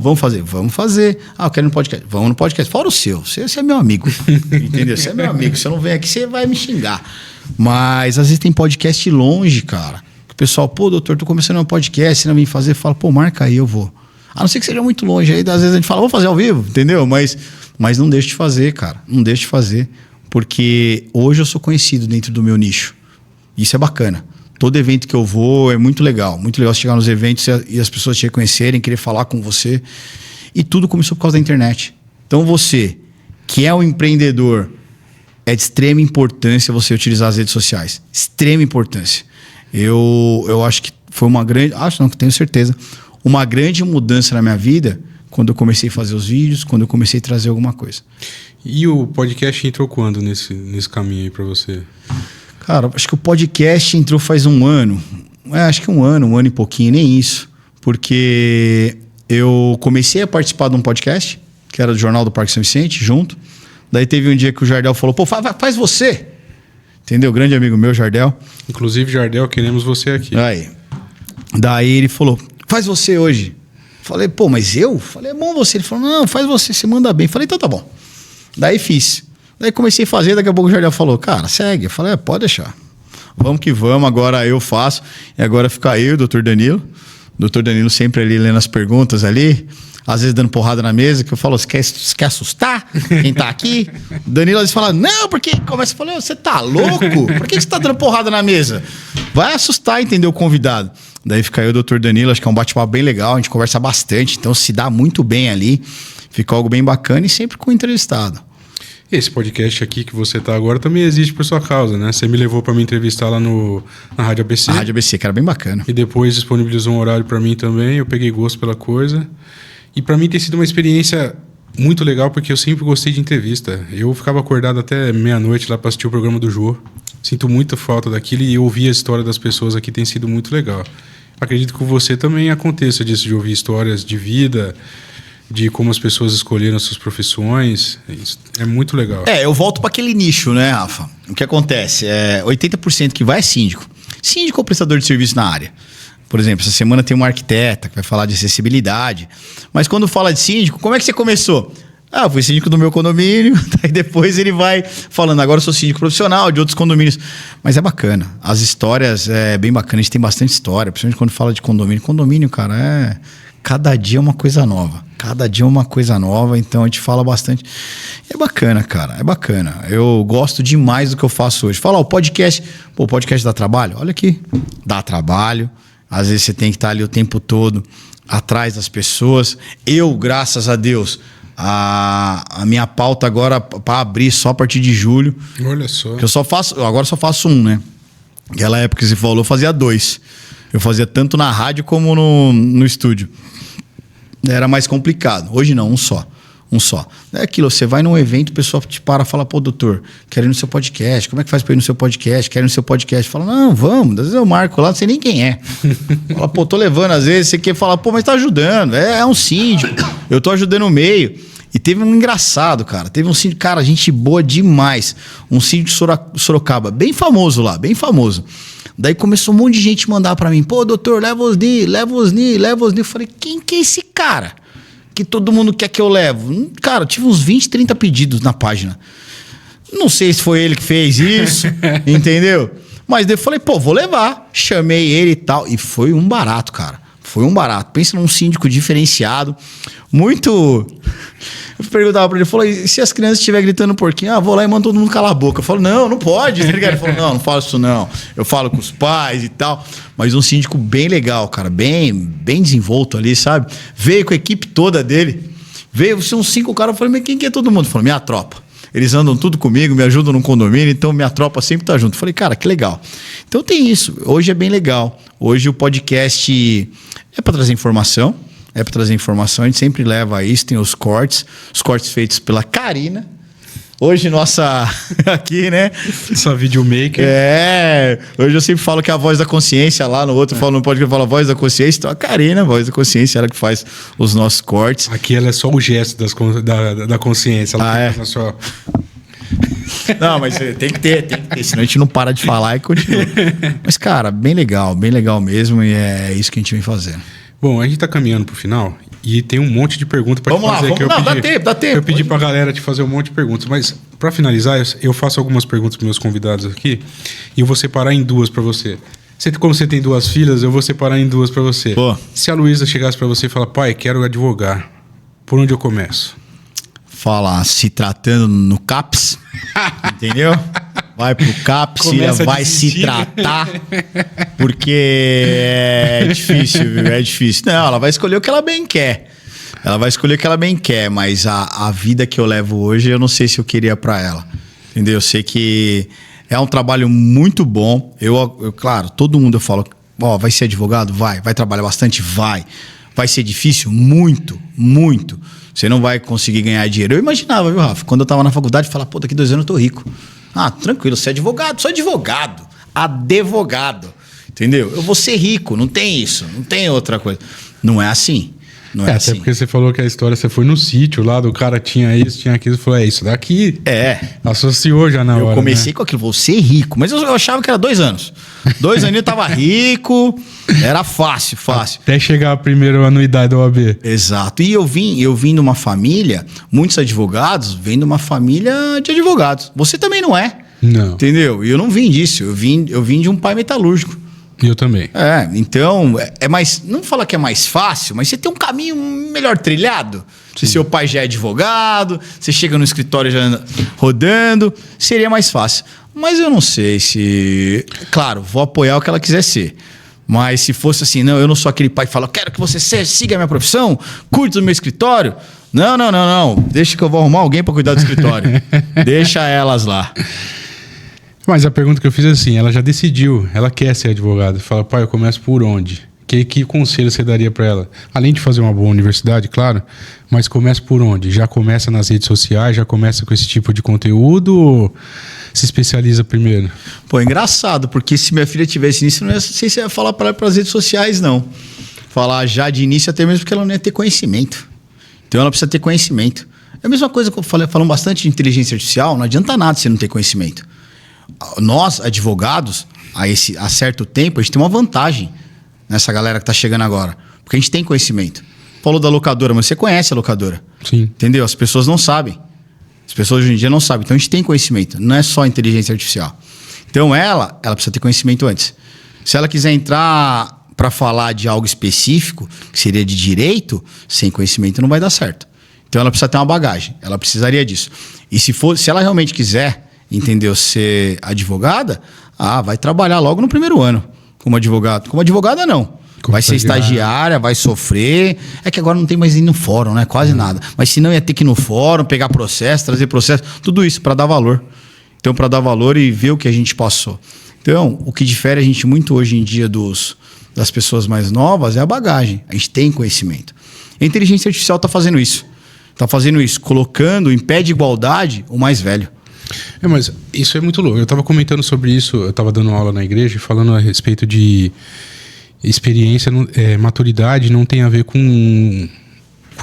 vamos fazer. Vamos fazer. Eu quero ir no podcast. Vamos no podcast. Fora o seu. Você é meu amigo. Entendeu? Você é meu amigo. Se eu não venho aqui, você vai me xingar. Mas às vezes tem podcast longe, cara. O pessoal, pô, doutor, tô começando um podcast, você não vem fazer. Fala, pô, marca aí, eu vou. A não ser que seja muito longe. Aí às vezes a gente fala, vou fazer ao vivo, entendeu? Mas não deixe de fazer, cara. Não deixe de fazer. Porque hoje eu sou conhecido dentro do meu nicho. Isso é bacana. Todo evento que eu vou é muito legal. Muito legal chegar nos eventos e as pessoas te reconhecerem, querer falar com você. E tudo começou por causa da internet. Então você, que é um empreendedor, é de extrema importância você utilizar as redes sociais. Extrema importância. Eu acho que foi uma grande... tenho certeza. Uma grande mudança na minha vida quando eu comecei a fazer os vídeos, quando eu comecei a trazer alguma coisa. E o podcast entrou quando nesse caminho aí pra você? Cara, acho que o podcast entrou faz um ano. Acho que um ano e pouquinho, nem isso. Porque eu comecei a participar de um podcast, que era do Jornal do Parque São Vicente, junto. Daí teve um dia que o Jardel falou, pô, faz você. Entendeu? Grande amigo meu, Jardel. Inclusive, Jardel, queremos você aqui. Daí ele falou, faz você hoje. Falei, pô, mas eu? Falei, é bom você. Ele falou, não, faz você manda bem. Falei, então tá bom. Daí fiz. Daí comecei a fazer, daqui a pouco o Jardel falou, cara, segue. Eu falei, pode deixar. Vamos que vamos, agora eu faço. E agora fica eu e o doutor Danilo. O doutor Danilo sempre ali lendo as perguntas ali, às vezes dando porrada na mesa, que eu falo, você quer assustar quem tá aqui? O Danilo às vezes fala, não, porque começa a falar, você tá louco? Por que você tá dando porrada na mesa? Vai assustar, entendeu, o convidado. Daí fica eu e o doutor Danilo, acho que é um bate-papo bem legal, a gente conversa bastante, então se dá muito bem ali, fica algo bem bacana e sempre com o entrevistado. Esse podcast aqui que você tá agora também existe por sua causa, né? Você me levou para me entrevistar lá na Rádio ABC. A Rádio ABC, que era bem bacana. E depois disponibilizou um horário para mim também, eu peguei gosto pela coisa. E para mim tem sido uma experiência muito legal, porque eu sempre gostei de entrevista. Eu ficava acordado até meia-noite lá para assistir o programa do Jô. Sinto muita falta daquilo e ouvir a história das pessoas aqui tem sido muito legal. Acredito que com você também aconteça disso, de ouvir histórias de vida, de como as pessoas escolheram suas profissões. Isso é muito legal. Eu volto para aquele nicho, né, Rafa? O que acontece? 80% que vai é síndico. Síndico ou prestador de serviço na área. Por exemplo, essa semana tem uma arquiteta que vai falar de acessibilidade. Mas quando fala de síndico, como é que você começou? Eu fui síndico do meu condomínio, daí depois ele vai falando, agora eu sou síndico profissional de outros condomínios. Mas é bacana. As histórias é bem bacana, a gente tem bastante história, principalmente quando fala de condomínio. Condomínio, cara, cada dia é uma coisa nova. Cada dia é uma coisa nova, então a gente fala bastante. É bacana, cara, é bacana. Eu gosto demais do que eu faço hoje. Fala, o podcast dá trabalho? Olha aqui, dá trabalho. Às vezes você tem que estar ali o tempo todo atrás das pessoas. Eu, graças a Deus, a minha pauta agora para abrir só a partir de julho. Olha só. Que agora só faço um, né? Naquela época que você falou, eu fazia 2. Eu fazia tanto na rádio como no estúdio. Era mais complicado. Hoje não, um só. É aquilo, você vai num evento, o pessoal te para e fala, pô, doutor, quero ir no seu podcast. Como é que faz pra ir no seu podcast? Quero ir no seu podcast. Fala, não, vamos. Às vezes eu marco lá, não sei nem quem é. Fala, pô, tô levando. Às vezes você quer falar, pô, mas tá ajudando. É um síndico. Eu tô ajudando o meio. E teve um engraçado, cara. Teve um síndico, cara, gente boa demais. Um síndico de Sorocaba, bem famoso lá, bem famoso. Daí começou um monte de gente mandar pra mim, pô, doutor, leva os NI. Eu falei, quem que é esse cara? Que todo mundo quer que eu levo. Cara, eu tive uns 20, 30 pedidos na página. Não sei se foi ele que fez isso, entendeu? Mas daí eu falei, pô, vou levar. Chamei ele e tal. E foi um barato, cara. Foi um barato. Pensa num síndico diferenciado. Muito... Eu perguntava pra ele, falou, e se as crianças estiverem gritando porquinho? Ah, vou lá e mando todo mundo calar a boca. Eu falo, não pode. Ele falou, não falo isso não. Eu falo com os pais e tal. Mas um síndico bem legal, cara. Bem desenvolto ali, sabe? Veio com a equipe toda dele. Veio, são 5 caras. Eu falei, mas quem que é todo mundo? Ele falou, minha tropa. Eles andam tudo comigo, me ajudam no condomínio, então minha tropa sempre tá junto. Eu falei, cara, que legal. Então tem isso. Hoje é bem legal. Hoje o podcast é para trazer informação. A gente sempre leva isso, tem os cortes feitos pela Karina. Hoje nossa, aqui, né? Essa videomaker. Hoje eu sempre falo que é a voz da consciência, lá no outro falo no podcast, eu falo a voz da consciência, então a Karina, a voz da consciência, ela que faz os nossos cortes. Aqui ela é só o gesto da consciência, ela fica só... Não, mas tem que ter, senão a gente não para de falar e continua. Mas cara, bem legal mesmo, e é isso que a gente vem fazendo. Bom, a gente tá caminhando pro final e tem um monte de perguntas para te fazer. Vamos lá, dá tempo. Eu pedi pra galera te fazer um monte de perguntas, mas para finalizar, eu faço algumas perguntas pros meus convidados aqui e eu vou separar em 2 para você. Como você tem 2 filhas, eu vou separar em 2 para você. Pô. Se a Luísa chegasse para você e falar, pai, quero advogar, por onde eu começo? Fala, se tratando no CAPS, entendeu? Vai pro CAPS, vai se tratar, porque é difícil, viu? É difícil. Não, ela vai escolher o que ela bem quer. Mas a vida que eu levo hoje, eu não sei se eu queria pra ela. Entendeu? Eu sei que é um trabalho muito bom. Eu claro, todo mundo eu falo, vai ser advogado? Vai trabalhar bastante? Vai ser difícil? Muito. Você não vai conseguir ganhar dinheiro. Eu imaginava, viu, Rafa? Quando eu tava na faculdade, eu falava, daqui 2 anos eu tô rico. Ah, tranquilo, você é advogado? Sou advogado. Advogado. Entendeu? Eu vou ser rico, não tem isso, não tem outra coisa. Não é assim. Até porque você falou que a história, você foi no sítio lá, do cara tinha isso, tinha aquilo, falou, isso daqui. Associou já na hora. Eu comecei com aquilo, vou ser rico. Mas eu achava que era 2 anos. 2 anos eu tava rico, era fácil. Até chegar a primeira anuidade da OAB. Exato. E eu vim de uma família, muitos advogados vêm de uma família de advogados. Você também não é. Não. Entendeu? E eu não vim disso. Eu vim de um pai metalúrgico. Eu também. Então, é mais... Não falar que é mais fácil, mas você tem um caminho melhor trilhado. Se seu pai já é advogado, você chega no escritório já anda rodando, seria mais fácil. Mas eu não sei se... Claro, vou apoiar o que ela quiser ser. Mas se fosse assim, não, eu não sou aquele pai que fala, eu quero que você siga a minha profissão, cuide do meu escritório. Não. Deixa que eu vou arrumar alguém para cuidar do escritório. Deixa elas lá. Mas a pergunta que eu fiz é assim, ela já decidiu, ela quer ser advogada. Fala, pai, eu começo por onde? Que conselho você daria para ela? Além de fazer uma boa universidade, claro, mas começa por onde? Já começa nas redes sociais, já começa com esse tipo de conteúdo ou se especializa primeiro? Pô, é engraçado, porque se minha filha tivesse início, eu não sei se ia falar para ela para as redes sociais, não. Falar já de início, até mesmo porque ela não ia ter conhecimento. Então ela precisa ter conhecimento. É a mesma coisa que eu falei, falando bastante de inteligência artificial, não adianta nada você não ter conhecimento. Nós, advogados, há certo tempo, a gente tem uma vantagem nessa galera que está chegando agora. Porque a gente tem conhecimento. Falou da locadora, mas você conhece a locadora. Sim. Entendeu? As pessoas não sabem. As pessoas hoje em dia não sabem. Então a gente tem conhecimento. Não é só inteligência artificial. Então ela precisa ter conhecimento antes. Se ela quiser entrar para falar de algo específico, que seria de direito, sem conhecimento não vai dar certo. Então ela precisa ter uma bagagem. Ela precisaria disso. E se ela realmente quiser... Entendeu? Ser advogada, vai trabalhar logo no primeiro ano como advogado. Como advogada, não. Vai ser estagiária, vai sofrer. É que agora não tem mais ir no fórum, né? Quase nada. Mas se não, ia ter que ir no fórum, pegar processo, trazer processo. Tudo isso para dar valor. Então, para dar valor e ver o que a gente passou. Então, o que difere a gente muito hoje em dia das pessoas mais novas é a bagagem. A gente tem conhecimento. A inteligência artificial está fazendo isso. Colocando em pé de igualdade o mais velho. Mas isso é muito louco. Eu estava comentando sobre isso, eu estava dando aula na igreja, falando a respeito de experiência, maturidade não tem a ver com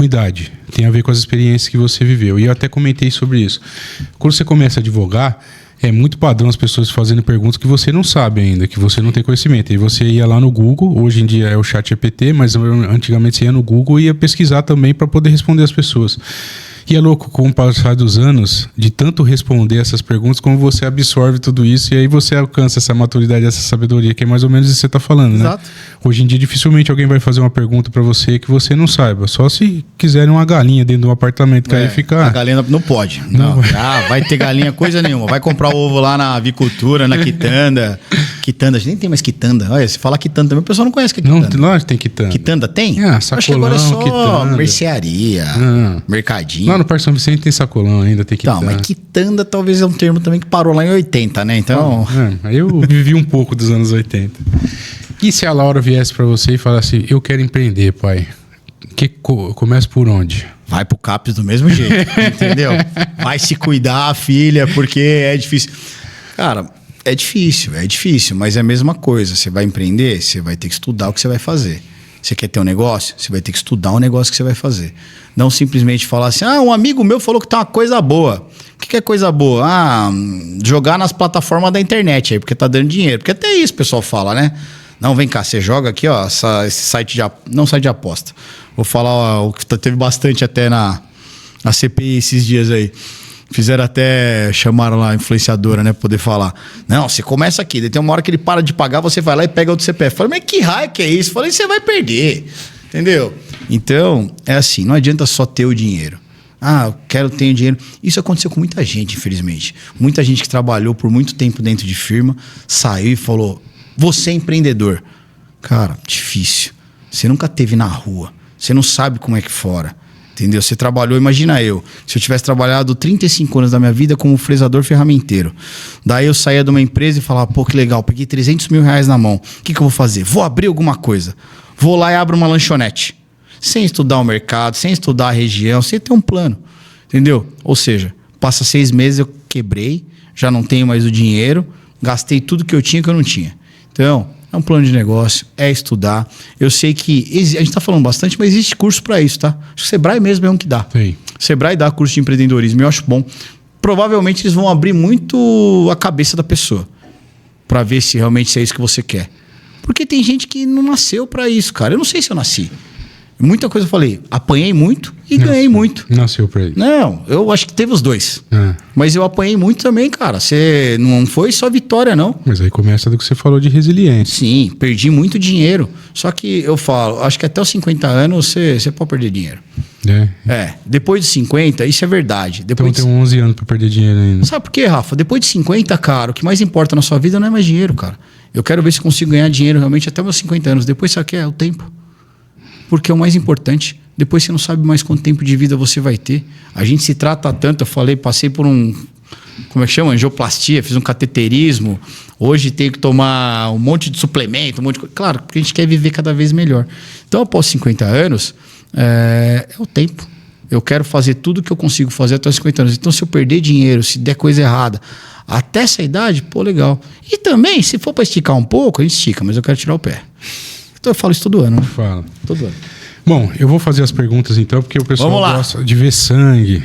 idade, tem a ver com as experiências que você viveu. E eu até comentei sobre isso. Quando você começa a advogar, É muito padrão as pessoas fazendo perguntas que você não sabe ainda, que você não tem conhecimento. E você ia lá no Google, hoje em dia é o ChatGPT, mas antigamente você ia no Google e ia pesquisar também para poder responder as pessoas. E é louco, com o passar dos anos, de tanto responder essas perguntas, como você absorve tudo isso e aí você alcança essa maturidade, essa sabedoria, que é mais ou menos isso que você está falando, né? Exato. Hoje em dia, dificilmente alguém vai fazer uma pergunta para você que você não saiba. Só se quiserem uma galinha dentro de um apartamento, que aí fica... A galinha não pode. Não. Vai ter galinha coisa nenhuma. Vai comprar o ovo lá na avicultura, na quitanda. Quitanda, a gente nem tem mais quitanda. Olha, se falar quitanda também, o pessoal não conhece o que é quitanda. Não, tem quitanda. Quitanda tem? Sacolão, acho que agora é só quitanda. mercearia, mercadinho. Lá no Parque São Vicente tem sacolão ainda, tem quitanda. Então, mas quitanda talvez é um termo também que parou lá em 80, né? Então... eu vivi um pouco dos anos 80. E se a Laura viesse pra você e falasse, eu quero empreender, pai, começa por onde? Vai pro CAPES do mesmo jeito, entendeu? Vai se cuidar, filha, porque é difícil. Cara, é difícil, mas é a mesma coisa. Você vai empreender, você vai ter que estudar o que você vai fazer. Você quer ter um negócio? Você vai ter que estudar o negócio que você vai fazer. Não simplesmente falar assim, um amigo meu falou que tá uma coisa boa. O que é coisa boa? Jogar nas plataformas da internet aí, porque tá dando dinheiro. Porque até isso o pessoal fala, né? Não, vem cá, você joga aqui, ó, esse site não site de aposta. Vou falar o que teve bastante até na CPI esses dias aí. Fizeram até, chamaram lá a influenciadora, né, pra poder falar. Não, você começa aqui, daí tem uma hora que ele para de pagar, você vai lá e pega outro CPF. Falei, mas que raio que é isso? Falei, você vai perder, entendeu? Então, é assim, não adianta só ter o dinheiro. Eu tenho dinheiro. Isso aconteceu com muita gente, infelizmente. Muita gente que trabalhou por muito tempo dentro de firma, saiu e falou, você é empreendedor. Cara, difícil. Você nunca teve na rua. Você não sabe como é que fora. Entendeu? Você trabalhou, imagina se eu tivesse trabalhado 35 anos da minha vida como fresador ferramenteiro. Daí eu saía de uma empresa e falava, pô, que legal, peguei 300 mil reais na mão. O que eu vou fazer? Vou abrir alguma coisa. Vou lá e abro uma lanchonete. Sem estudar o mercado, sem estudar a região, sem ter um plano. Entendeu? Ou seja, passa 6 meses, eu quebrei, já não tenho mais o dinheiro, gastei tudo que eu tinha que eu não tinha. Então, é um plano de negócio, é estudar. Eu sei que a gente está falando bastante, mas existe curso para isso, tá? Acho que o Sebrae mesmo é um que dá. Sim. Sebrae dá curso de empreendedorismo, eu acho bom. Provavelmente eles vão abrir muito a cabeça da pessoa para ver se realmente é isso que você quer. Porque tem gente que não nasceu para isso, cara. Eu não sei se eu nasci. Muita coisa eu falei, apanhei muito e ganhei muito. Nasceu pra isso. Não, eu acho que teve os dois. Mas eu apanhei muito também, cara. Você não foi só vitória, não. Mas aí começa do que você falou de resiliência. Sim, perdi muito dinheiro. Só que eu falo, acho que até os 50 anos você pode perder dinheiro. Depois de 50, isso é verdade. Depois então tem 11 anos pra perder dinheiro ainda. Sabe por quê, Rafa? Depois de 50, cara, o que mais importa na sua vida não é mais dinheiro, cara. Eu quero ver se consigo ganhar dinheiro realmente até meus 50 anos. Depois, sabe o que é? O tempo. Porque é o mais importante. Depois você não sabe mais quanto tempo de vida você vai ter. A gente se trata tanto, eu falei, passei por como é que chama? Angioplastia, fiz um cateterismo. Hoje tenho que tomar um monte de suplemento, um monte de coisa. Claro, porque a gente quer viver cada vez melhor. Então, após 50 anos, é o tempo. Eu quero fazer tudo que eu consigo fazer até os 50 anos. Então, se eu perder dinheiro, se der coisa errada, até essa idade, pô, legal. E também, se for para esticar um pouco, a gente estica, mas eu quero tirar o pé. Então eu falo isso todo ano. Fala. Todo ano. Bom, eu vou fazer as perguntas então, porque o pessoal gosta de ver sangue.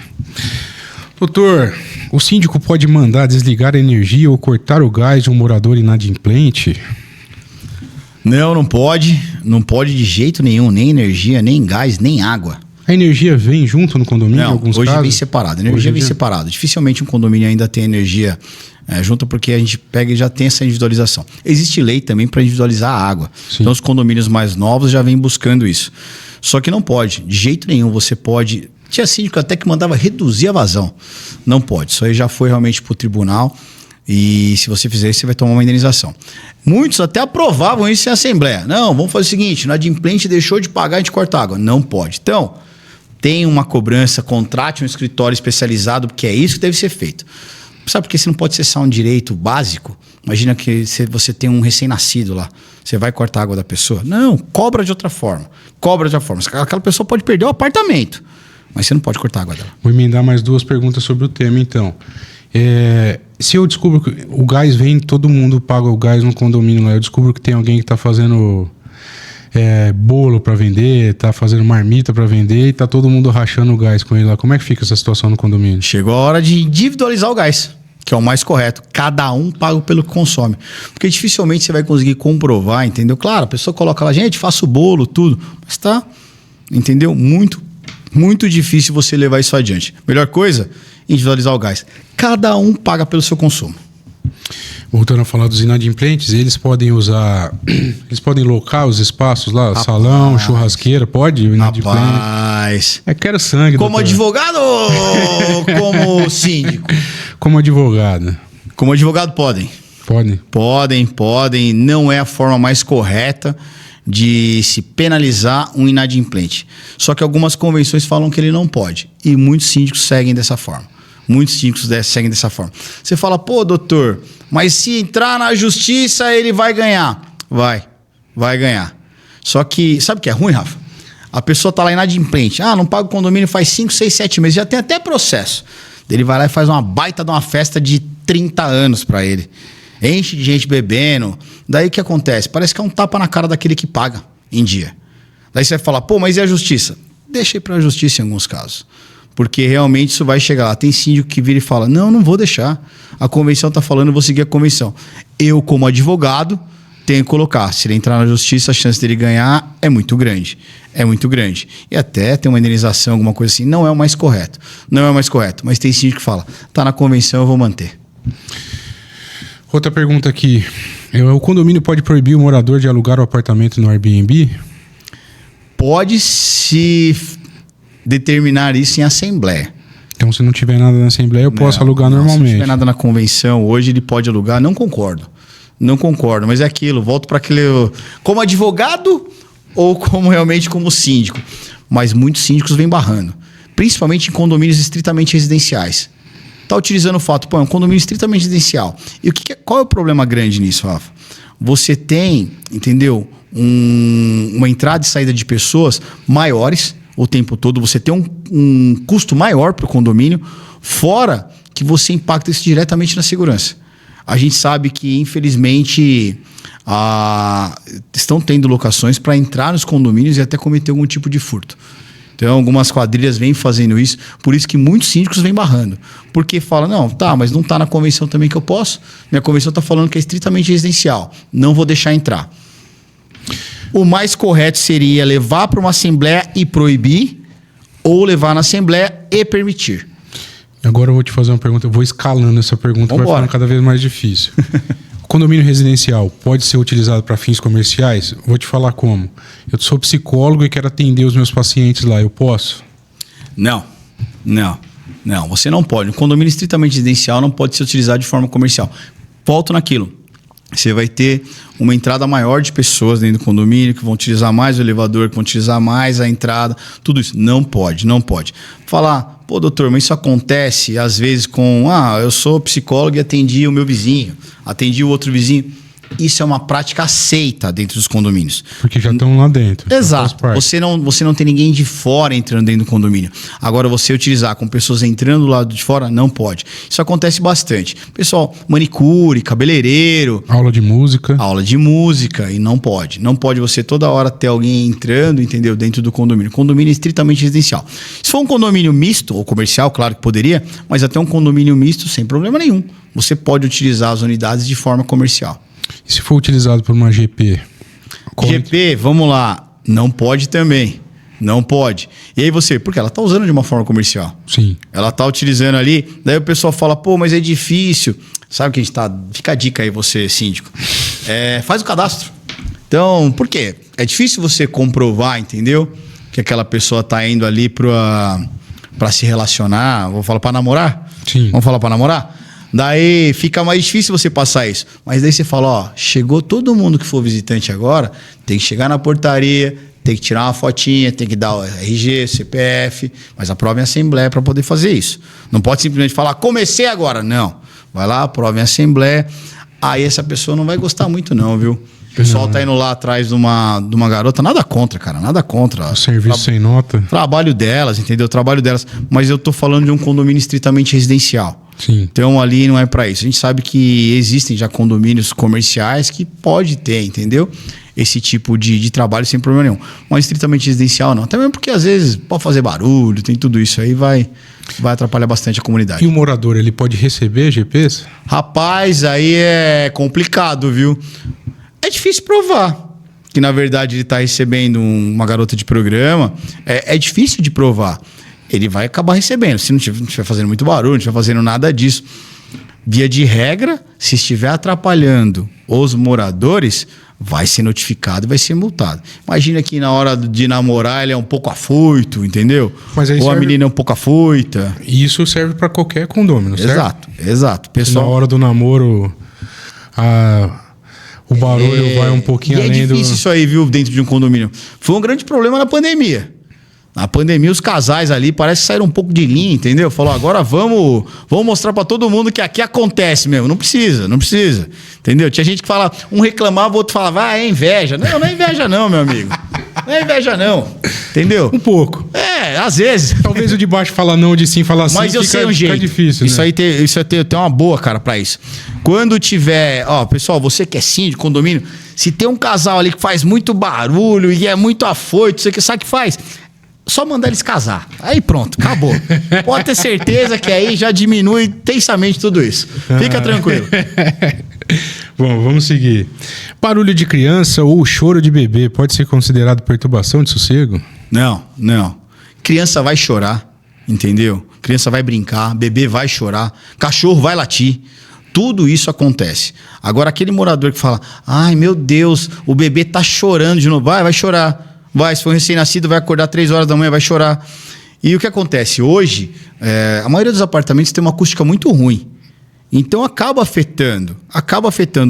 Doutor, o síndico pode mandar desligar a energia ou cortar o gás de um morador inadimplente? Não pode. Não pode de jeito nenhum. Nem energia, nem gás, nem água. A energia vem junto no condomínio em alguns casos? Hoje vem separado. A energia vem separado. Dificilmente um condomínio ainda tem energia junto, porque a gente pega e já tem essa individualização. Existe lei também para individualizar a água. Sim. Então os condomínios mais novos já vêm buscando isso. Só que não pode. De jeito nenhum você pode... Tinha síndico até que mandava reduzir a vazão. Não pode. Isso aí já foi realmente para o tribunal. E se você fizer isso, você vai tomar uma indenização. Muitos até aprovavam isso em assembleia. Não, vamos fazer o seguinte, o inadimplente deixou de pagar, a gente corta a água. Não pode. Então, tem uma cobrança, contrate um escritório especializado, porque é isso que deve ser feito. Sabe por que você não pode cessar um direito básico? Imagina que você tem um recém-nascido lá. Você vai cortar a água da pessoa? Não, cobra de outra forma. Cobra de outra forma. Aquela pessoa pode perder o apartamento, mas você não pode cortar a água dela. Vou emendar mais 2 perguntas sobre o tema, então. Se eu descubro que o gás vem, todo mundo paga o gás no condomínio lá, eu descubro que tem alguém que está fazendo bolo para vender, está fazendo marmita para vender e está todo mundo rachando o gás com ele lá. Como é que fica essa situação no condomínio? Chegou a hora de individualizar o gás. que é o mais correto. Cada um paga pelo que consome. Porque dificilmente você vai conseguir comprovar, entendeu? Claro, a pessoa coloca lá, gente, faço bolo, tudo. Mas tá, entendeu? Muito difícil você levar isso adiante. Melhor coisa, individualizar o gás. Cada um paga pelo seu consumo. Voltando a falar dos inadimplentes, eles podem locar os espaços lá, salão, churrasqueira, pode? O inadimplente? Rapaz. Quero sangue, Como doutor. advogado ou como síndico? Como advogado. Como advogado podem. Podem. Não é a forma mais correta de se penalizar um inadimplente. Só que algumas convenções falam que ele não pode. E muitos síndicos seguem dessa forma. Você fala, pô, doutor, mas se entrar na justiça ele vai ganhar. Vai ganhar. Só que, sabe o que é ruim, Rafa? A pessoa tá lá inadimplente. Não paga o condomínio faz 5, 6, 7 meses. Já tem até processo. Ele vai lá e faz uma baita de uma festa de 30 anos pra ele. Enche de gente bebendo. Daí o que acontece? Parece que é um tapa na cara daquele que paga em dia. Daí você vai falar, pô, mas e a justiça? Deixa ir pra justiça em alguns casos. Porque realmente isso vai chegar lá. Tem síndico que vira e fala, não vou deixar. A convenção tá falando, eu vou seguir a convenção. Eu, como advogado, tenho que colocar. Se ele entrar na justiça, a chance dele ganhar é muito grande. E até tem uma indenização, alguma coisa assim. Não é o mais correto. Mas tem síndico que fala, tá na convenção, eu vou manter. Outra pergunta aqui. O condomínio pode proibir o morador de alugar o apartamento no Airbnb? Pode se determinar isso em assembleia. Então, se não tiver nada na assembleia, eu posso alugar normalmente. Se não tiver nada na convenção, hoje ele pode alugar. Não concordo, mas é aquilo. Volto para aquele... Como advogado ou realmente como síndico? Mas muitos síndicos vêm barrando. Principalmente em condomínios estritamente residenciais. Está utilizando o fato, é um condomínio estritamente residencial. E qual é o problema grande nisso, Rafa? Você tem, entendeu? Uma entrada e saída de pessoas maiores o tempo todo, você tem um custo maior para o condomínio, fora que você impacta isso diretamente na segurança. A gente sabe que, infelizmente, estão tendo locações para entrar nos condomínios e até cometer algum tipo de furto. Então, algumas quadrilhas vêm fazendo isso, por isso que muitos síndicos vêm barrando. Porque falam, mas não está na convenção também que eu posso. Minha convenção está falando que é estritamente residencial, não vou deixar entrar. O mais correto seria levar para uma assembleia e proibir, ou levar na assembleia e permitir. Agora eu vou te fazer uma pergunta, eu vou escalando essa pergunta, vai ficando cada vez mais difícil. O condomínio residencial pode ser utilizado para fins comerciais? Vou te falar como. Eu sou psicólogo e quero atender os meus pacientes lá, eu posso? Não, você não pode. Um condomínio estritamente residencial não pode ser utilizado de forma comercial. Volto naquilo. Você vai ter uma entrada maior de pessoas dentro do condomínio que vão utilizar mais o elevador, que vão utilizar mais a entrada, tudo isso. Não pode. Falar, pô, doutor, mas isso acontece às vezes com... eu sou psicólogo e atendi o meu vizinho, atendi o outro vizinho. Isso é uma prática aceita dentro dos condomínios. Porque já estão lá dentro. Exato. Você não tem ninguém de fora entrando dentro do condomínio. Agora, você utilizar com pessoas entrando do lado de fora, não pode. Isso acontece bastante. Pessoal, manicure, cabeleireiro. Aula de música. E não pode. Não pode você toda hora ter alguém entrando, entendeu? Dentro do condomínio. Condomínio é estritamente residencial. Se for um condomínio misto ou comercial, claro que poderia, mas até um condomínio misto, sem problema nenhum. Você pode utilizar as unidades de forma comercial. E se for utilizado por uma GP? GP, vamos lá. Não pode também. Não pode. E aí porque ela está usando de uma forma comercial. Sim. Ela está utilizando ali. Daí o pessoal fala, pô, mas é difícil. Sabe que a gente tá... Fica a dica aí, você, síndico. Faz o cadastro. Então, por quê? É difícil você comprovar, entendeu? Que aquela pessoa está indo ali para se relacionar. Vou falar para namorar? Sim. Vamos falar para namorar? Daí fica mais difícil você passar isso. Mas daí você fala, chegou todo mundo que for visitante agora, tem que chegar na portaria, tem que tirar uma fotinha, tem que dar o RG, CPF, mas aprova em assembleia para poder fazer isso. Não pode simplesmente falar, comecei agora. Não. Vai lá, aprova em assembleia. Aí essa pessoa não vai gostar muito não, viu? O pessoal tá indo lá atrás de uma garota, nada contra, cara, nada contra. O serviço sem nota. Trabalho delas, entendeu? Trabalho delas. Mas eu tô falando de um condomínio estritamente residencial. Sim. Então ali não é para isso. A gente sabe que existem já condomínios comerciais que pode ter, entendeu? Esse tipo de trabalho sem problema nenhum. Mas estritamente residencial não. Até mesmo porque às vezes pode fazer barulho, tem tudo isso aí, vai atrapalhar bastante a comunidade. E o morador, ele pode receber GPs? Rapaz, aí é complicado, viu? É difícil provar que, na verdade, ele está recebendo uma garota de programa. É difícil de provar. Ele vai acabar recebendo. Se não estiver fazendo muito barulho, não estiver fazendo nada disso. Via de regra, se estiver atrapalhando os moradores, vai ser notificado e vai ser multado. Imagina que na hora de namorar ele é um pouco afoito, entendeu? Mas aí ou a menina é um pouco afoita. E isso serve para qualquer condomínio, certo? Exato. Pessoal, na hora do namoro, o barulho vai um pouquinho e além do... É difícil isso aí, viu, dentro de um condomínio. Foi um grande problema na pandemia. Na pandemia, os casais ali parece que saíram um pouco de linha, entendeu? Falou, agora vamos mostrar pra todo mundo que aqui acontece mesmo. Não precisa. Entendeu? Tinha gente que fala, um reclamava, o outro falava, é inveja. Não é inveja não, meu amigo. Não é inveja não. Entendeu? Um pouco. Às vezes. Talvez o de baixo fala não, o de sim fala sim. Mas eu sei um jeito. Fica difícil, isso né? aí tem uma boa, cara, pra isso. Quando tiver... Ó, pessoal, você que é síndico, condomínio, se tem um casal ali que faz muito barulho e é muito afoito, você que sabe o que faz... Só mandar eles casar. Aí pronto, acabou. Pode ter certeza que aí já diminui intensamente tudo isso. Fica tranquilo. Bom, vamos seguir. Barulho de criança ou choro de bebê pode ser considerado perturbação de sossego? Não. Criança vai chorar, entendeu? Criança vai brincar, bebê vai chorar, cachorro vai latir. Tudo isso acontece. Agora, aquele morador que fala, ai meu Deus, o bebê tá chorando de novo. Vai chorar. Se for um recém-nascido, vai acordar 3 horas da manhã, vai chorar. E o que acontece? Hoje, a maioria dos apartamentos tem uma acústica muito ruim. Então acaba afetando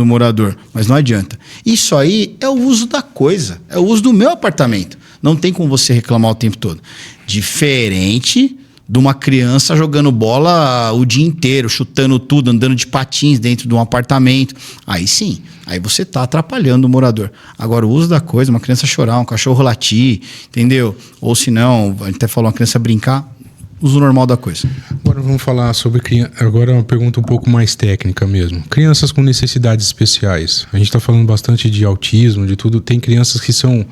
o morador, mas não adianta. Isso aí é o uso da coisa, é o uso do meu apartamento. Não tem como você reclamar o tempo todo. Diferente de uma criança jogando bola o dia inteiro, chutando tudo, andando de patins dentro de um apartamento. Aí sim, aí você está atrapalhando o morador. Agora, o uso da coisa, uma criança chorar, um cachorro latir, entendeu? Ou se não, a gente até falou, uma criança brincar, uso normal da coisa. Agora vamos falar sobre criança. Agora é uma pergunta um pouco mais técnica mesmo. Crianças com necessidades especiais. A gente está falando bastante de autismo, de tudo. Tem crianças que são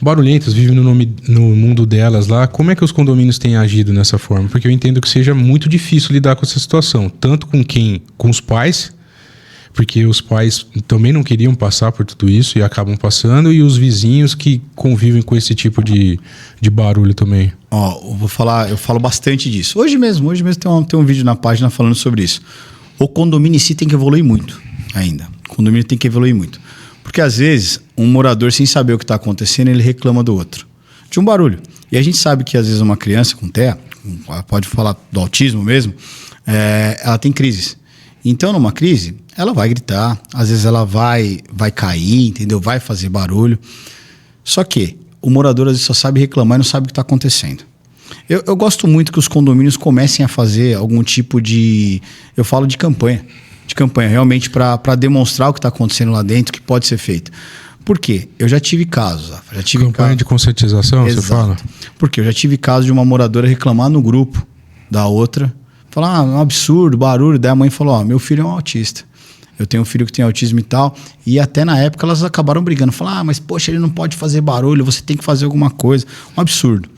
barulhentas, vivem no mundo delas lá. Como é que os condomínios têm agido nessa forma? Porque eu entendo que seja muito difícil lidar com essa situação. Tanto com os pais, porque os pais também não queriam passar por tudo isso e acabam passando, e os vizinhos que convivem com esse tipo de barulho também. Eu falo bastante disso. Hoje mesmo tem um vídeo na página falando sobre isso. O condomínio em si tem que evoluir muito ainda. O condomínio tem que evoluir muito. Porque às vezes um morador, sem saber o que está acontecendo, ele reclama do outro, de um barulho. E a gente sabe que às vezes uma criança com TEA, pode falar do autismo mesmo, ela tem crises. Então numa crise, ela vai gritar, às vezes ela vai cair, entendeu? Vai fazer barulho. Só que o morador às vezes só sabe reclamar e não sabe o que está acontecendo. Eu gosto muito que os condomínios comecem a fazer algum tipo de... Eu falo de campanha realmente para demonstrar o que está acontecendo lá dentro, que pode ser feito. Por quê? Eu já tive casos. Campanha de conscientização, exato. Você fala? Porque eu já tive casos de uma moradora reclamar no grupo da outra, falar, um absurdo, barulho. Daí a mãe falou, meu filho é um autista. Eu tenho um filho que tem autismo e tal. E até na época elas acabaram brigando. Falaram, mas poxa, ele não pode fazer barulho, você tem que fazer alguma coisa. Um absurdo.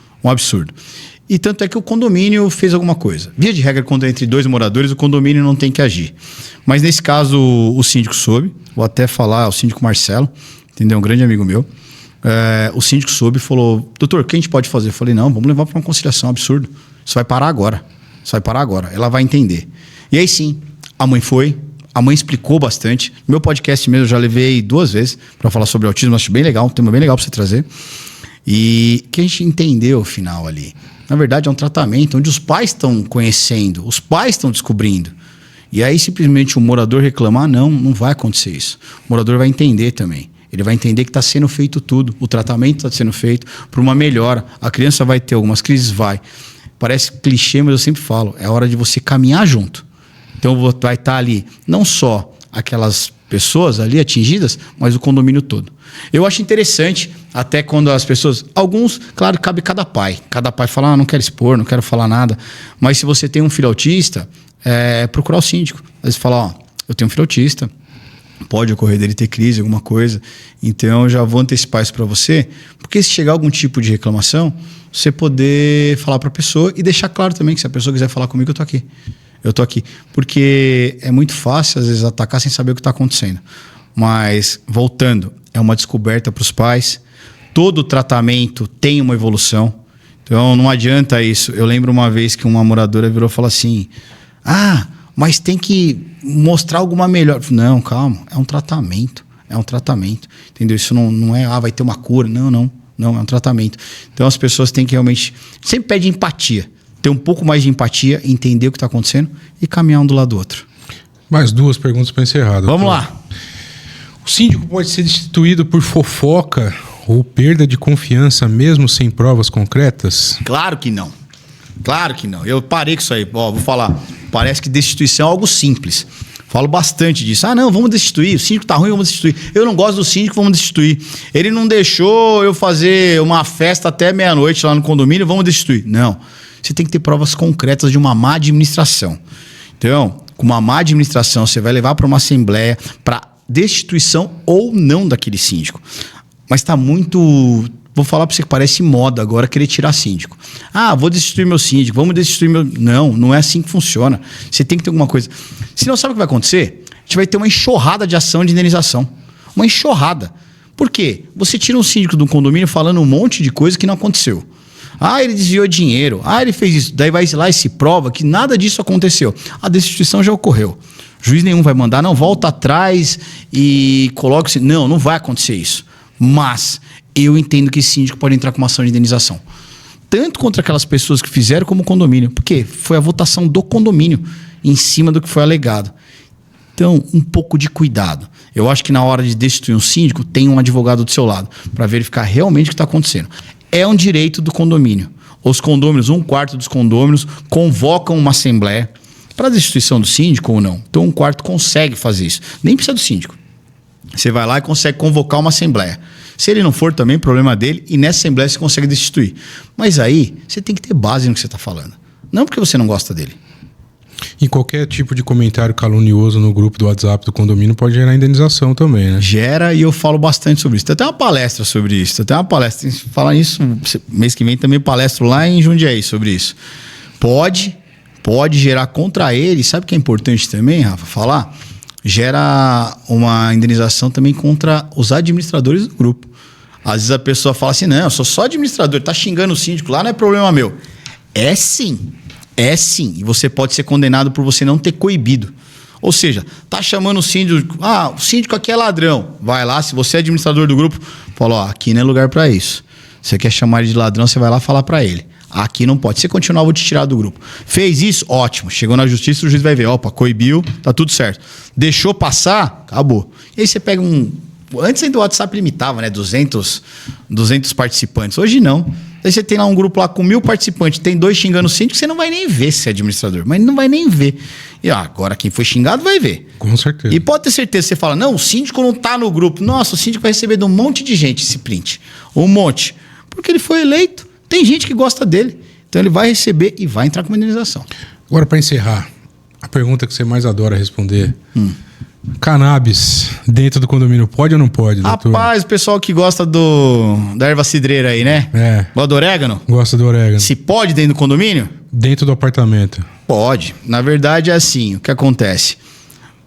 E tanto é que o condomínio fez alguma coisa. Via de regra, quando é entre 2 moradores, o condomínio não tem que agir. Mas nesse caso, o síndico soube. Vou até falar, o síndico Marcelo, entendeu? Um grande amigo meu. O síndico soube e falou, doutor, o que a gente pode fazer? Eu falei, não, vamos levar para uma conciliação, absurdo. Isso vai parar agora. Ela vai entender. E aí sim, a mãe foi. A mãe explicou bastante. No meu podcast mesmo, eu já levei 2 vezes para falar sobre autismo. Acho bem legal, um tema bem legal para você trazer. E que a gente entendeu o final ali. Na verdade, é um tratamento onde os pais estão conhecendo, os pais estão descobrindo. E aí, simplesmente, o morador reclamar, não vai acontecer isso. O morador vai entender também. Ele vai entender que está sendo feito tudo. O tratamento está sendo feito para uma melhora. A criança vai ter algumas crises? Vai. Parece clichê, mas eu sempre falo. É hora de você caminhar junto. Então, vai estar ali não só aquelas pessoas ali atingidas, mas o condomínio todo. Eu acho interessante, até quando as pessoas... Alguns, claro, cabe cada pai. Cada pai fala, não quero expor, não quero falar nada. Mas se você tem um filho autista, procurar o síndico. Às vezes fala, ó, eu tenho um filho autista, pode ocorrer dele ter crise, alguma coisa, então eu já vou antecipar isso para você, porque se chegar algum tipo de reclamação, você poder falar para a pessoa e deixar claro também que se a pessoa quiser falar comigo, eu tô aqui. Eu tô aqui. Porque é muito fácil, às vezes, atacar sem saber o que está acontecendo. Mas, voltando, é uma descoberta para os pais. Todo tratamento tem uma evolução. Então, não adianta isso. Eu lembro uma vez que uma moradora virou e falou assim, mas tem que mostrar alguma melhora. Não, calma, é um tratamento. É um tratamento. Entendeu? Isso não é, vai ter uma cura. Não, é um tratamento. Então, as pessoas têm que realmente... Sempre pede empatia. Ter um pouco mais de empatia, entender o que está acontecendo e caminhar um do lado do outro. Mais 2 perguntas para encerrar. Vamos lá. O síndico pode ser destituído por fofoca ou perda de confiança mesmo sem provas concretas? Claro que não. Claro que não. Eu parei com isso aí. Ó, vou falar. Parece que destituição é algo simples. Falo bastante disso. Não, vamos destituir. O síndico tá ruim, vamos destituir. Eu não gosto do síndico, vamos destituir. Ele não deixou eu fazer uma festa até meia-noite lá no condomínio, vamos destituir. Não. Você tem que ter provas concretas de uma má administração. Então, com uma má administração, você vai levar para uma assembleia para destituição ou não daquele síndico. Mas está muito... Vou falar para você que parece moda agora querer tirar síndico. Vou destituir meu síndico, vamos destituir meu... Não é assim que funciona. Você tem que ter alguma coisa. Senão, sabe o que vai acontecer? A gente vai ter uma enxurrada de ação de indenização. Uma enxurrada. Por quê? Você tira um síndico de um condomínio falando um monte de coisa que não aconteceu. Ele desviou dinheiro. Ele fez isso. Daí vai lá e se prova que nada disso aconteceu. A destituição já ocorreu. Juiz nenhum vai mandar, não, volta atrás e coloca... Não vai acontecer isso. Mas eu entendo que esse síndico pode entrar com uma ação de indenização. Tanto contra aquelas pessoas que fizeram como o condomínio. Porque foi a votação do condomínio em cima do que foi alegado. Então, um pouco de cuidado. Eu acho que na hora de destituir um síndico, tem um advogado do seu lado para verificar realmente o que está acontecendo. É um direito do condomínio. Os condôminos, 1/4 dos condôminos, convocam uma assembleia para a destituição do síndico ou não. Então, 1/4 consegue fazer isso. Nem precisa do síndico. Você vai lá e consegue convocar uma assembleia. Se ele não for, também problema dele. E nessa assembleia você consegue destituir. Mas aí, você tem que ter base no que você está falando. Não porque você não gosta dele. E qualquer tipo de comentário calunioso no grupo do WhatsApp do condomínio pode gerar indenização também, né? Gera, e eu falo bastante sobre isso. Tem até uma palestra sobre isso. Tem até uma palestra. Falar nisso, mês que vem também palestro lá em Jundiaí sobre isso. Pode gerar contra ele. Sabe o que é importante também, Rafa, falar? Gera uma indenização também contra os administradores do grupo. Às vezes a pessoa fala assim, não, eu sou só administrador, tá xingando o síndico lá, não é problema meu. É sim. E você pode ser condenado por você não ter coibido. Ou seja, tá chamando o síndico, o síndico aqui é ladrão. Vai lá, se você é administrador do grupo, fala, aqui não é lugar para isso. Você quer chamar ele de ladrão, você vai lá falar para ele. Aqui não pode. Se continuar, eu vou te tirar do grupo. Fez isso? Ótimo. Chegou na justiça, o juiz vai ver. Coibiu, tá tudo certo. Deixou passar? Acabou. E aí você pega Antes ainda o WhatsApp limitava, né? 200 participantes. Hoje não. Aí você tem lá um grupo lá com 1000 participantes, tem 2 xingando o síndico, você não vai nem ver se é administrador. Mas não vai nem ver. E agora quem foi xingado vai ver. Com certeza. E pode ter certeza, você fala, não, o síndico não tá no grupo. Nossa, o síndico vai receber de um monte de gente esse print. Um monte. Porque ele foi eleito. Tem gente que gosta dele. Então ele vai receber e vai entrar com uma indenização. Agora, para encerrar, a pergunta que você mais adora responder. Cannabis dentro do condomínio pode ou não pode, doutor? Rapaz, o pessoal que gosta da erva cidreira aí, né? Gosta do orégano? Gosta do orégano. Se pode dentro do condomínio? Dentro do apartamento. Pode. Na verdade é assim, o que acontece?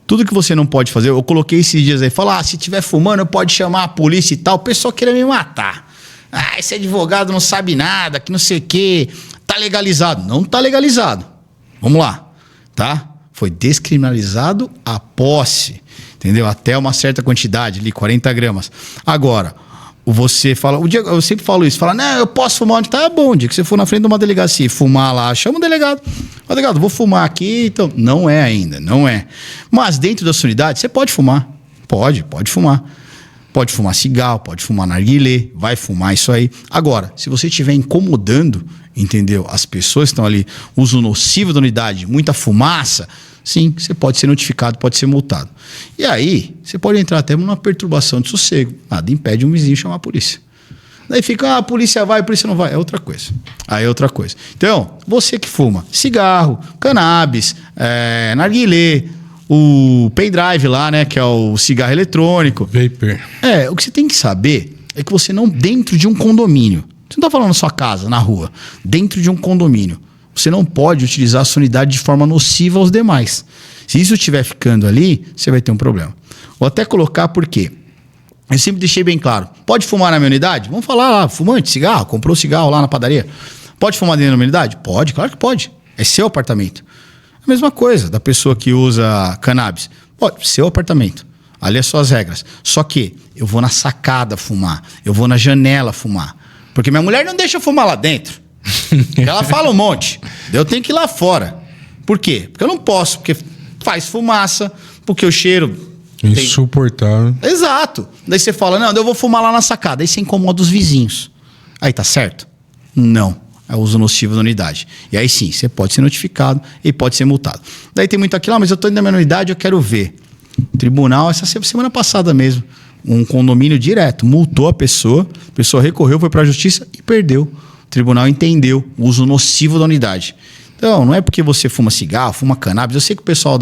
Tudo que você não pode fazer, eu coloquei esses dias aí, falar, se tiver fumando, pode chamar a polícia e tal, o pessoal queria me matar. Esse advogado não sabe nada, que não sei o quê. Tá legalizado. Não tá legalizado. Vamos lá, tá? Foi descriminalizado a posse, entendeu? Até uma certa quantidade, ali, 40 gramas. Agora, você fala... eu sempre falo isso. Fala, não, eu posso fumar onde tá bom. O dia que você for na frente de uma delegacia e fumar lá, chama o delegado. Delegado, vou fumar aqui. Então, não é ainda, não é. Mas dentro da sua unidade, você pode fumar. Pode fumar. Pode fumar cigarro, pode fumar narguilé, vai fumar isso aí. Agora, se você estiver incomodando, entendeu? As pessoas que estão ali, uso nocivo da unidade, muita fumaça, sim, você pode ser notificado, pode ser multado. E aí, você pode entrar até numa perturbação de sossego. Nada impede um vizinho chamar a polícia. Daí fica, a polícia vai, a polícia não vai. É outra coisa. Aí é outra coisa. Então, você que fuma cigarro, cannabis, narguilé, o pendrive lá, né, que é o cigarro eletrônico. Vapor. O que você tem que saber é que você não, dentro de um condomínio, você não está falando na sua casa, na rua, dentro de um condomínio, você não pode utilizar a sua unidade de forma nociva aos demais. Se isso estiver ficando ali, você vai ter um problema. Vou até colocar por quê. Eu sempre deixei bem claro. Pode fumar na minha unidade? Vamos falar lá, fumante, cigarro, comprou cigarro lá na padaria. Pode fumar dentro da minha unidade? Pode, claro que pode. É seu apartamento. A mesma coisa da pessoa que usa cannabis. Pode, seu apartamento. Ali é só as regras. Só que eu vou na sacada fumar. Eu vou na janela fumar. Porque minha mulher não deixa eu fumar lá dentro. Ela fala um monte. Eu tenho que ir lá fora. Por quê? Porque eu não posso, porque faz fumaça, porque o cheiro... Insuportável. Exato. Daí você fala, não, eu vou fumar lá na sacada. Aí você incomoda os vizinhos. Aí tá certo? Não. É o uso nocivo da unidade. E aí sim, você pode ser notificado e pode ser multado. Daí tem muito aquilo, mas eu tô indo na minha unidade, eu quero ver. Tribunal, essa semana passada mesmo, um condomínio direto, multou a pessoa recorreu, foi pra justiça e perdeu. O tribunal entendeu o uso nocivo da unidade. Então, não é porque você fuma cigarro, fuma cannabis. Eu sei que o pessoal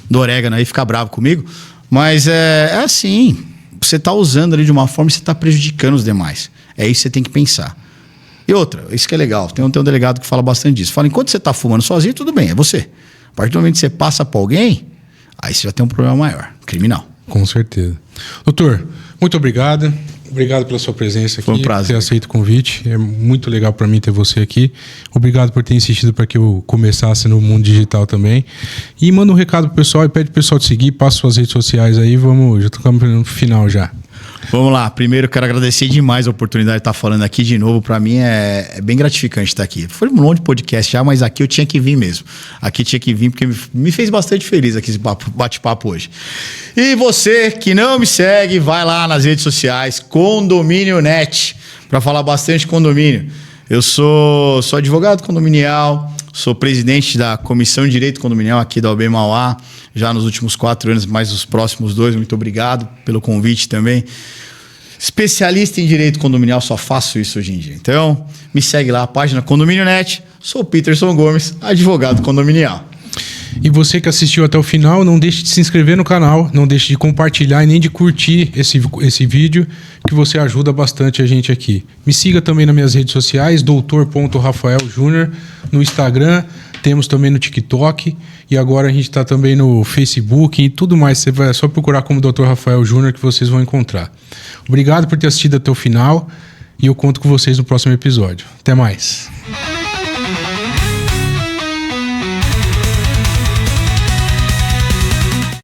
do orégano aí fica bravo comigo, mas é assim. Você está usando ali de uma forma e você está prejudicando os demais. É isso que você tem que pensar. E outra, isso que é legal. Tem um delegado que fala bastante disso. Fala, enquanto você está fumando sozinho, tudo bem, é você. A partir do momento que você passa para alguém, aí você já tem um problema maior, criminal. Com certeza. Doutor, muito obrigado. Obrigado pela sua presença aqui. Foi um prazer. Por ter aceito o convite. É muito legal para mim ter você aqui. Obrigado por ter insistido para que eu começasse no mundo digital também. E manda um recado pro pessoal e pede pro pessoal te seguir. Passa suas redes sociais aí. Já estamos no final já. Vamos lá. Primeiro, eu quero agradecer demais a oportunidade de estar falando aqui de novo. Para mim é bem gratificante estar aqui. Foi um monte de podcast já, mas aqui eu tinha que vir mesmo. Aqui tinha que vir porque me fez bastante feliz aqui esse bate-papo hoje. E você que não me segue, vai lá nas redes sociais, Condomínio Net, para falar bastante de condomínio. Eu sou advogado condominial, sou presidente da Comissão de Direito Condominial aqui da OAB Mauá, já nos últimos 4 anos, mais os próximos 2. Muito obrigado pelo convite também. Especialista em direito condominial, só faço isso hoje em dia. Então, me segue lá, a página Condomínio Net. Sou o Peterson Gomes, advogado condominial. E você que assistiu até o final, não deixe de se inscrever no canal, não deixe de compartilhar e nem de curtir esse vídeo, que você ajuda bastante a gente aqui. Me siga também nas minhas redes sociais, doutor.rafaeljúnior, no Instagram, temos também no TikTok, e agora a gente está também no Facebook e tudo mais. Você vai só procurar como Dr. Rafael Júnior que vocês vão encontrar. Obrigado por ter assistido até o final e eu conto com vocês no próximo episódio. Até mais.